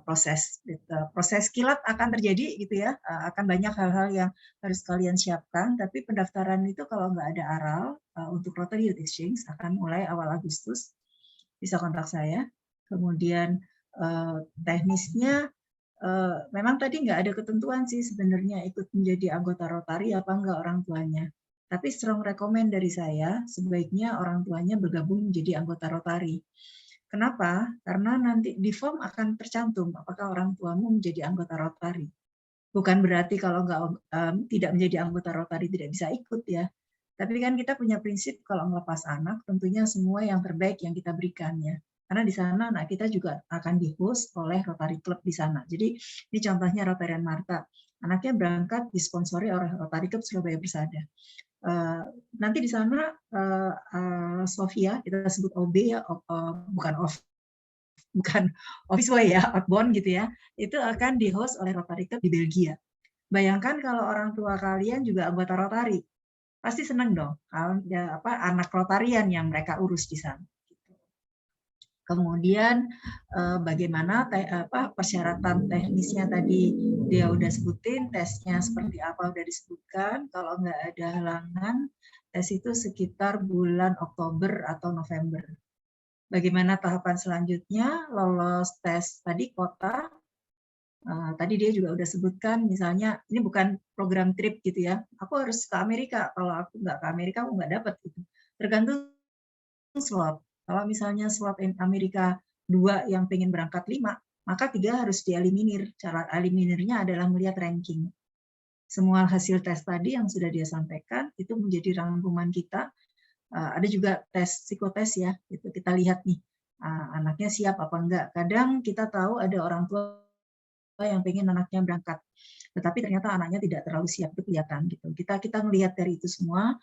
proses kilat akan terjadi gitu ya, akan banyak hal-hal yang harus kalian siapkan, tapi pendaftaran itu kalau nggak ada aral untuk Rotary Youth Exchange akan mulai awal Agustus, bisa kontak saya. Kemudian teknisnya, memang tadi nggak ada ketentuan sih sebenarnya ikut menjadi anggota Rotary apa enggak orang tuanya. Tapi strong recommend dari saya, sebaiknya orang tuanya bergabung menjadi anggota Rotary. Kenapa? Karena nanti di form akan tercantum apakah orang tuamu menjadi anggota Rotary. Bukan berarti kalau tidak menjadi anggota Rotary tidak bisa ikut ya. Tapi kan kita punya prinsip kalau melepas anak, tentunya semua yang terbaik yang kita berikannya. Karena di sana anak kita juga akan di-host oleh Rotary Club di sana. Jadi ini contohnya Rotarian Marta. Anaknya berangkat disponsori oleh Rotary Club Surabaya Bersada. Nanti di sana Sofia, kita sebut OB ya, bukan office way ya, outbound gitu ya, itu akan di-host oleh Rotary Club di Belgia. Bayangkan kalau orang tua kalian juga anggota Rotary, pasti senang dong, anak Rotarian yang mereka urus di sana. Kemudian bagaimana persyaratan teknisnya tadi dia udah sebutin, tesnya seperti apa udah disebutkan. Kalau nggak ada halangan, tes itu sekitar bulan Oktober atau November. Bagaimana tahapan selanjutnya? Lolos tes tadi kota. Tadi dia juga udah sebutkan, misalnya ini bukan program trip gitu ya. Aku harus ke Amerika. Kalau aku nggak ke Amerika, aku nggak dapat gitu. Tergantung slot. Kalau misalnya slot Amerika 2 yang pengen berangkat 5, maka 3 harus dieliminir. Cara eliminirnya adalah melihat ranking. Semua hasil tes tadi yang sudah dia sampaikan itu menjadi rangkuman kita. Ada juga tes psikotes ya, itu kita lihat nih anaknya siap apa enggak. Kadang kita tahu ada orang tua yang pengen anaknya berangkat, tetapi ternyata anaknya tidak terlalu siap, itu kelihatan gitu. Kita melihat dari itu semua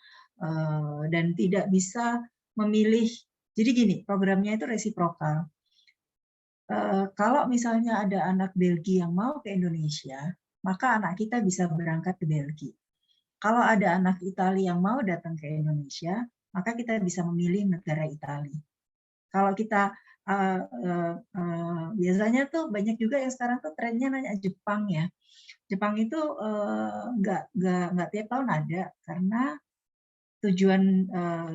dan tidak bisa memilih. Jadi gini, programnya itu resiprokal. Kalau misalnya ada anak Belgia yang mau ke Indonesia, maka anak kita bisa berangkat ke Belgia. Kalau ada anak Italia yang mau datang ke Indonesia, maka kita bisa memilih negara Italia. Kalau kita biasanya tuh banyak juga yang sekarang tuh trennya nanya Jepang ya. Jepang itu nggak tiap tahun ada karena tujuan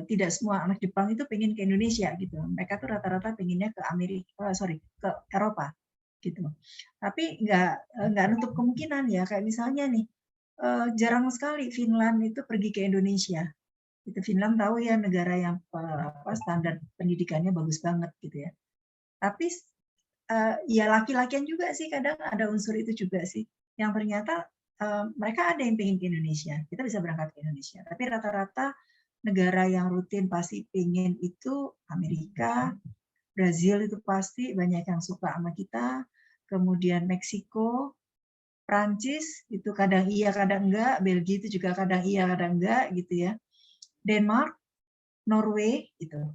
tidak semua anak Jepang itu pengen ke Indonesia gitu. Mereka tuh rata-rata pengennya ke ke Eropa gitu. Tapi nggak nutup kemungkinan ya, kayak misalnya nih jarang sekali Finland itu pergi ke Indonesia. Itu Finland tahu ya negara yang standar pendidikannya bagus banget gitu ya. Tapi ya laki-lakian juga sih kadang ada unsur itu juga sih. Yang ternyata mereka ada yang pengen ke Indonesia, kita bisa berangkat ke Indonesia. Tapi rata-rata negara yang rutin pasti pengen itu Amerika, Brazil itu pasti banyak yang suka sama kita. Kemudian Meksiko, Prancis itu kadang iya kadang enggak, Belgia itu juga kadang iya kadang enggak gitu ya. Denmark, Norway gitu.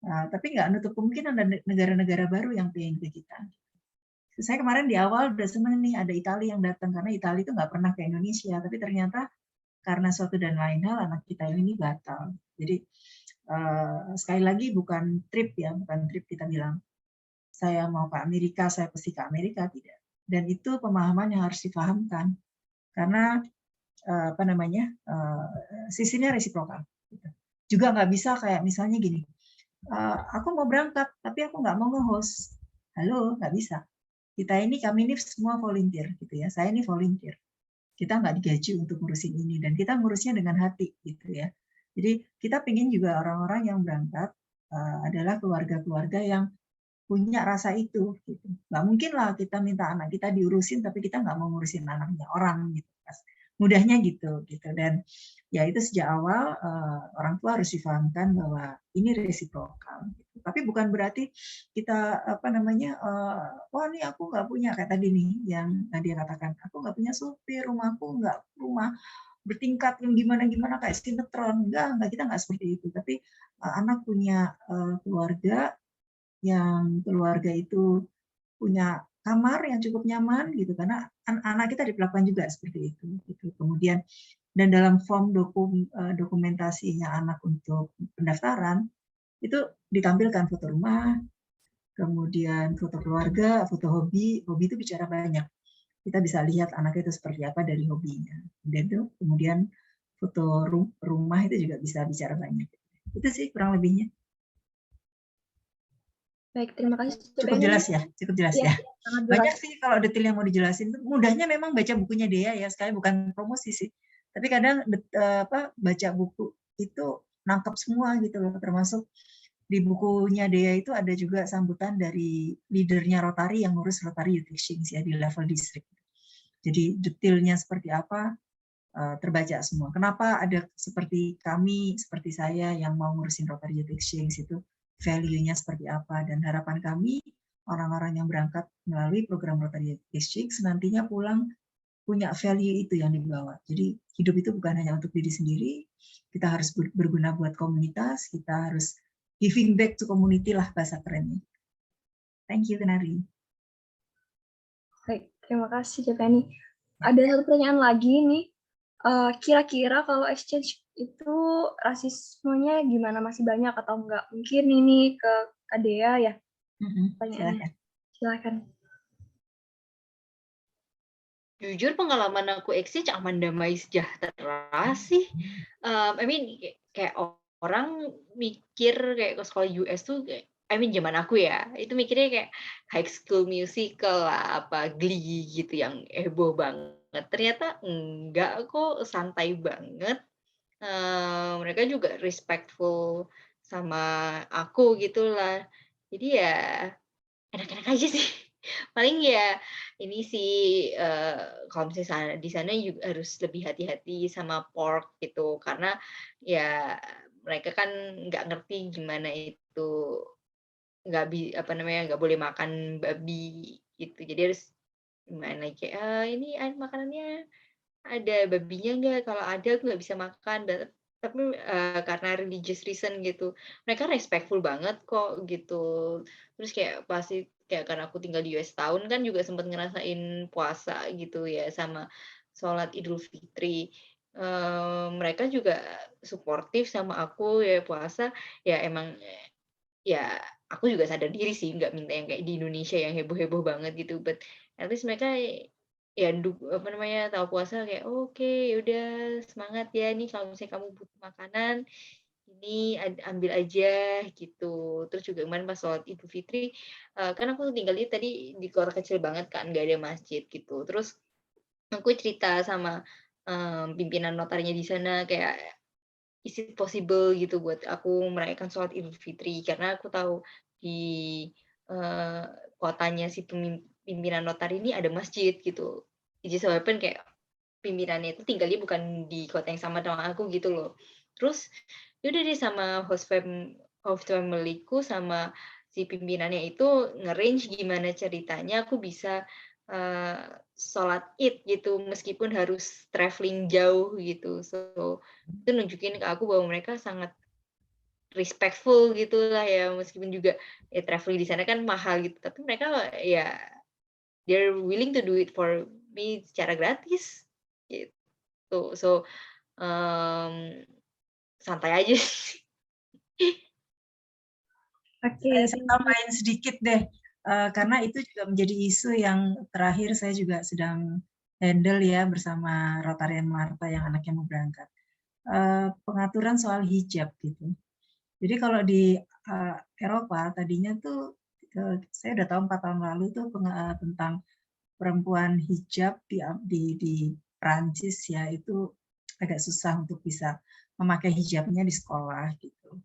Nah, tapi nggak nutup kemungkinan ada negara-negara baru yang pengen ke kita. Saya kemarin di awal udah seneng nih ada Italia yang datang karena Italia itu nggak pernah ke Indonesia, tapi ternyata karena suatu dan lain hal anak kita ini batal. Jadi sekali lagi bukan trip ya, bukan trip kita bilang saya mau ke Amerika, saya pasti ke Amerika, tidak. Dan itu pemahaman yang harus dipahamkan karena sisinya resiprokal. Juga nggak bisa kayak misalnya gini, aku mau berangkat tapi aku nggak mau nge-host. Halo, nggak bisa. Kami ini semua volunteer gitu ya. Saya ini volunteer. Kita nggak digaji untuk ngurusin ini dan kita ngurusnya dengan hati gitu ya. Jadi kita pengen juga orang-orang yang berangkat adalah keluarga-keluarga yang punya rasa itu. Gitu. Nggak mungkin lah kita minta anak kita diurusin, tapi kita nggak mau ngurusin anaknya orang. Gitu. Mudahnya gitu. Dan ya itu sejak awal orang tua harus difahamkan bahwa ini resiprokal. Gitu. Tapi bukan berarti kita wah ini aku nggak punya, kayak tadi nih yang Nadia katakan, aku nggak punya supir, rumahku nggak rumah bertingkat yang gimana-gimana kayak sinetron. Enggak, kita nggak seperti itu. Tapi anak punya keluarga, yang keluarga itu punya kamar yang cukup nyaman gitu, karena anak kita diperlakukan juga seperti itu gitu. Kemudian dan dalam form dokumentasinya anak untuk pendaftaran itu ditampilkan foto rumah, kemudian foto keluarga, foto hobi itu bicara banyak. Kita bisa lihat anak itu seperti apa dari hobinya. Kemudian foto rumah itu juga bisa bicara banyak. Itu sih kurang lebihnya. Baik, terima kasih. Cukup jelas ya, Ya. Banyak sih kalau detail yang mau dijelasin. Mudahnya memang baca bukunya Dea ya, sekali bukan promosi sih. Tapi kadang baca buku itu nangkep semua gitu loh, termasuk di bukunya Dea itu ada juga sambutan dari leadernya Rotary yang ngurus Rotary Youth Exchange ya di level district. Jadi detailnya seperti apa terbaca semua. Kenapa ada seperti kami, seperti saya yang mau ngurusin Rotary Youth Exchange itu value-nya seperti apa, dan harapan kami orang-orang yang berangkat melalui program Rotary Exchange nantinya pulang punya value itu yang dibawa. Jadi hidup itu bukan hanya untuk diri sendiri, kita harus berguna buat komunitas, kita harus giving back to community lah bahasa kerennya. Thank you, Kenari. Baik, terima kasih Cepeni. Ada satu pertanyaan lagi nih. Kira-kira kalau exchange itu rasismenya gimana, masih banyak atau enggak? Mungkin ini ke Kak Dea ya. Silakan. Jujur pengalaman aku exchange aman, damai, sejahtera sih. Kayak orang mikir kayak ke sekolah US tuh kayak, zaman aku ya, itu mikirnya kayak High School Musical lah, apa Glee gitu yang heboh banget. Ternyata enggak kok, santai banget. Mereka juga respectful sama aku gitulah. Jadi ya enak-enak aja sih. Paling ya ini sih kalau misalnya di sana juga harus lebih hati-hati sama pork gitu, karena ya mereka kan nggak ngerti gimana itu nggak boleh makan babi gitu. Jadi harus gimana kayak ini makanannya ada babinya nggak? Kalau ada aku nggak bisa makan. Tapi karena religious reason gitu, mereka respectful banget kok gitu. Terus kayak pasti kayak karena aku tinggal di US tahun kan juga sempat ngerasain puasa gitu ya sama sholat Idul Fitri. Mereka juga suportif sama aku ya puasa. Ya emang ya aku juga sadar diri sih nggak minta yang kayak di Indonesia yang heboh-heboh banget gitu. But at least mereka ya tahu puasa kayak oke, yaudah semangat ya nih kalau misalnya kamu butuh makanan ini ambil aja gitu. Terus juga kemarin pas sholat Idul Fitri kan aku tinggalnya tadi di kota kecil banget kan, nggak ada masjid gitu. Terus aku cerita sama pimpinan notarnya di sana kayak is it possible gitu buat aku merayakan sholat Idul Fitri, karena aku tahu di kotanya si pimpinan notar ini ada masjid gitu. Jadi sebabnya kayak pimpinannya itu tinggalnya bukan di kota yang sama dengan aku gitu loh. Terus yaudah deh sama host family-ku sama si pimpinannya itu nge-range gimana ceritanya aku bisa sholat Id gitu meskipun harus traveling jauh gitu. So itu nunjukin ke aku bahwa mereka sangat respectful gitulah ya, meskipun juga ya traveling di sana kan mahal gitu, tapi mereka ya they're willing to do it for me secara gratis gitu. So santai aja sih. Saya tambahin sedikit deh, karena itu juga menjadi isu yang terakhir saya juga sedang handle ya bersama Rotarian Marta yang anaknya mau berangkat. Pengaturan soal hijab gitu. Jadi kalau di Eropa tadinya tuh saya udah tahu 4 tahun lalu tuh tentang perempuan hijab di Prancis ya, itu agak susah untuk bisa memakai hijabnya di sekolah gitu.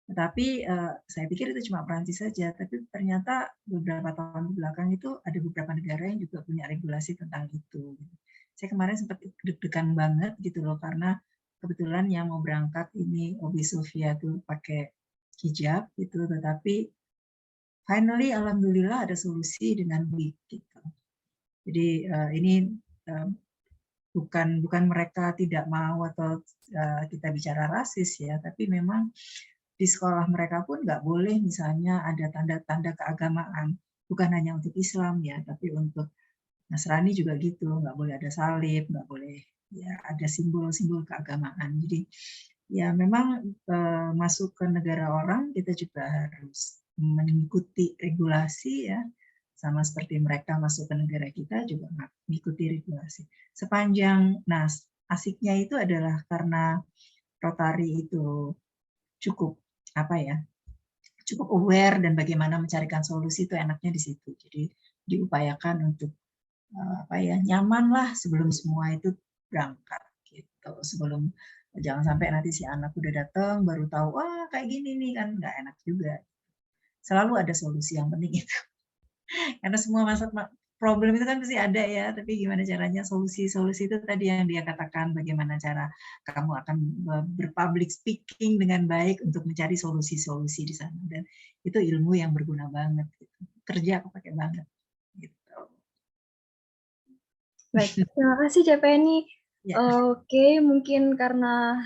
Tetapi saya pikir itu cuma Perancis saja, tapi ternyata beberapa tahun belakang itu ada beberapa negara yang juga punya regulasi tentang itu. Saya kemarin sempat deg-degan banget gitu loh, karena kebetulan yang mau berangkat ini Obi Sofia tuh pakai hijab gitu, tetapi finally alhamdulillah ada solusi dengan wig gitu. Jadi ini bukan mereka tidak mau atau kita bicara rasis ya, tapi memang di sekolah mereka pun nggak boleh misalnya ada tanda-tanda keagamaan, bukan hanya untuk Islam ya, tapi untuk Nasrani juga gitu, nggak boleh ada salib, nggak boleh ya ada simbol-simbol keagamaan. Jadi ya memang masuk ke negara orang kita juga harus mengikuti regulasi ya, sama seperti mereka masuk ke negara kita juga mengikuti regulasi. Sepanjang, nah asiknya itu adalah karena Rotary itu cukup cukup aware dan bagaimana mencarikan solusi itu enaknya di situ. Jadi diupayakan untuk nyaman lah sebelum semua itu berangkat gitu. Sebelum jangan sampai nanti si anak udah datang baru tahu wah kayak gini nih, kan nggak enak juga. Selalu ada solusi, yang penting itu. Karena semua problem itu kan pasti ada ya, tapi gimana caranya solusi-solusi itu tadi yang dia katakan, bagaimana cara kamu akan berpublic speaking dengan baik untuk mencari solusi-solusi di sana, dan itu ilmu yang berguna banget gitu. Kerja aku pakai banget gitu. Baik, terima kasih CPNI. Ya. Oke, mungkin karena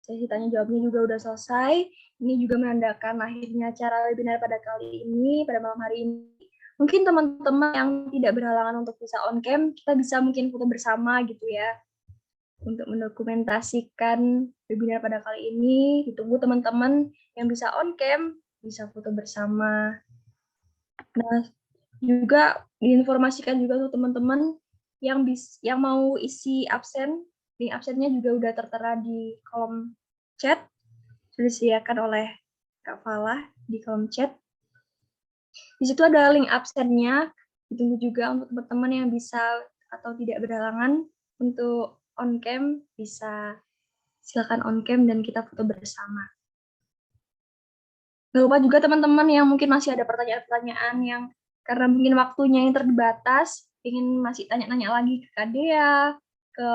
sesi tanya jawabnya juga udah selesai, ini juga menandakan akhirnya acara webinar pada kali ini, pada malam hari ini. Mungkin teman-teman yang tidak berhalangan untuk bisa on cam, kita bisa mungkin foto bersama gitu ya, untuk mendokumentasikan webinar pada kali ini. Ditunggu teman-teman yang bisa on cam, bisa foto bersama. Nah, juga diinformasikan juga untuk teman-teman yang mau isi absen, link absennya juga udah tertera di kolom chat, sudah disediakan oleh Kak Falah di kolom chat. Di situ ada link absennya, ditunggu juga untuk teman-teman yang bisa atau tidak berhalangan untuk on cam, bisa silakan on cam dan kita foto bersama. Jangan lupa juga teman-teman yang mungkin masih ada pertanyaan-pertanyaan yang karena mungkin waktunya yang terbatas, ingin masih tanya-tanya lagi ke Kak Dea, ke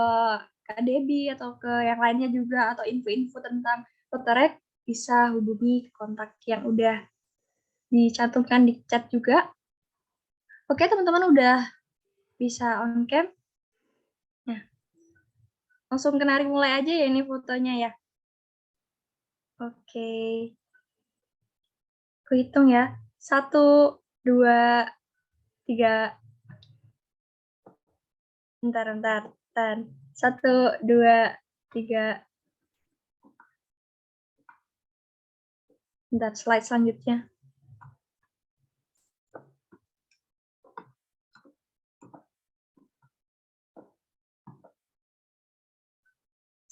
Kak Debbie, atau ke yang lainnya juga, atau info-info tentang Rotary, bisa hubungi kontak yang udah dicantumkan di chat juga. Oke, teman-teman udah bisa on cam. Nah, langsung Kenari mulai aja ya ini fotonya ya. Oke. Aku hitung ya. 1, 2, 3. Bentar. 1, 2, 3. Bentar, slide selanjutnya.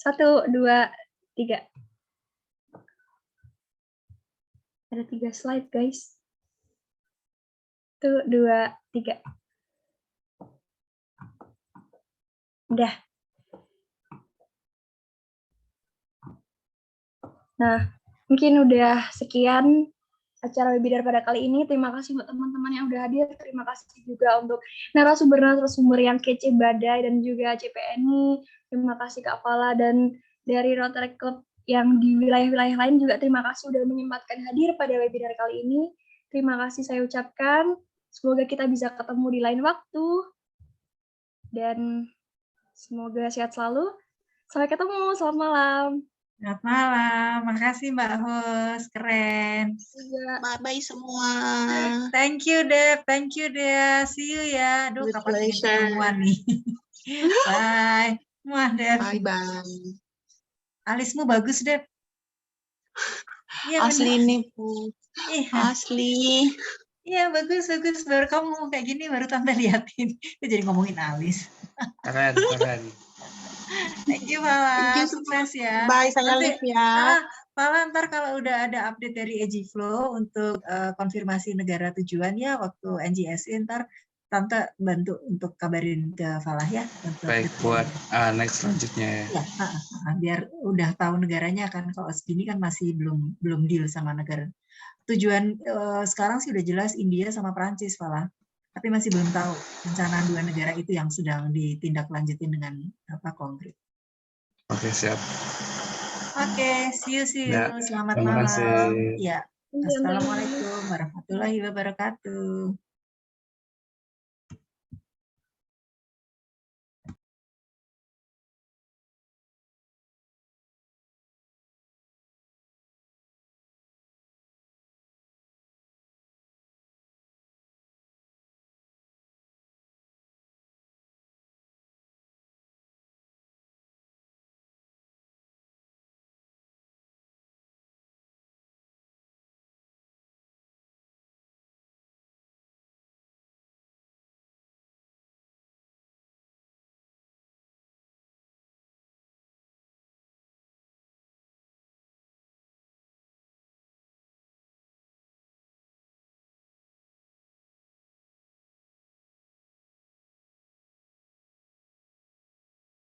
Satu, 2, 3. Ada 3 slide, guys. 1, 2, 3. Udah. Nah, mungkin udah sekian acara webinar pada kali ini. Terima kasih buat teman-teman yang udah hadir. Terima kasih juga untuk narasumber yang kece Badai dan juga CPNI. Terima kasih Kak Fala, dan dari Rotary Club yang di wilayah-wilayah lain juga terima kasih udah menyempatkan hadir pada webinar kali ini. Terima kasih saya ucapkan. Semoga kita bisa ketemu di lain waktu. Dan semoga sehat selalu. Sampai ketemu. Selamat malam. Selamat malam. Makasih Mbak Hos. Keren. Bye-bye semua. Thank you, Deb. Thank you, Dea. See you ya. Aduh, With kapan ingin pleasure. ketemuan nih. Bye. Wah, Deb. Bye-bye. Alismu bagus, Deb. Ya, Asli bener. nih, Bu. Iya. Asli. Iya, bagus. Baru kamu ngomong kayak gini, baru Tante liatin. Itu jadi ngomongin alis. Keren. Thank you, Fala. Thank you Sukses semua. ya. Bye, saya Nanti, live ya. Fala, ntar kalau udah ada update dari EasyFlow untuk konfirmasi negara tujuan ya, waktu NGSI, ntar Tante bantu untuk kabarin ke Falah ya. Untuk Baik, buat next selanjutnya ya. ya, biar udah tahu negaranya kan. Kalau segini kan masih belum deal sama negara. Tujuan sekarang sih udah jelas India sama Prancis, Falah. Tapi masih belum tahu rencana dua negara itu yang sedang ditindaklanjutin dengan apa konkret. Oke, siap. Oke, see you. Ya, Selamat terima malam. kasih. Ya, assalamualaikum warahmatullahi wabarakatuh.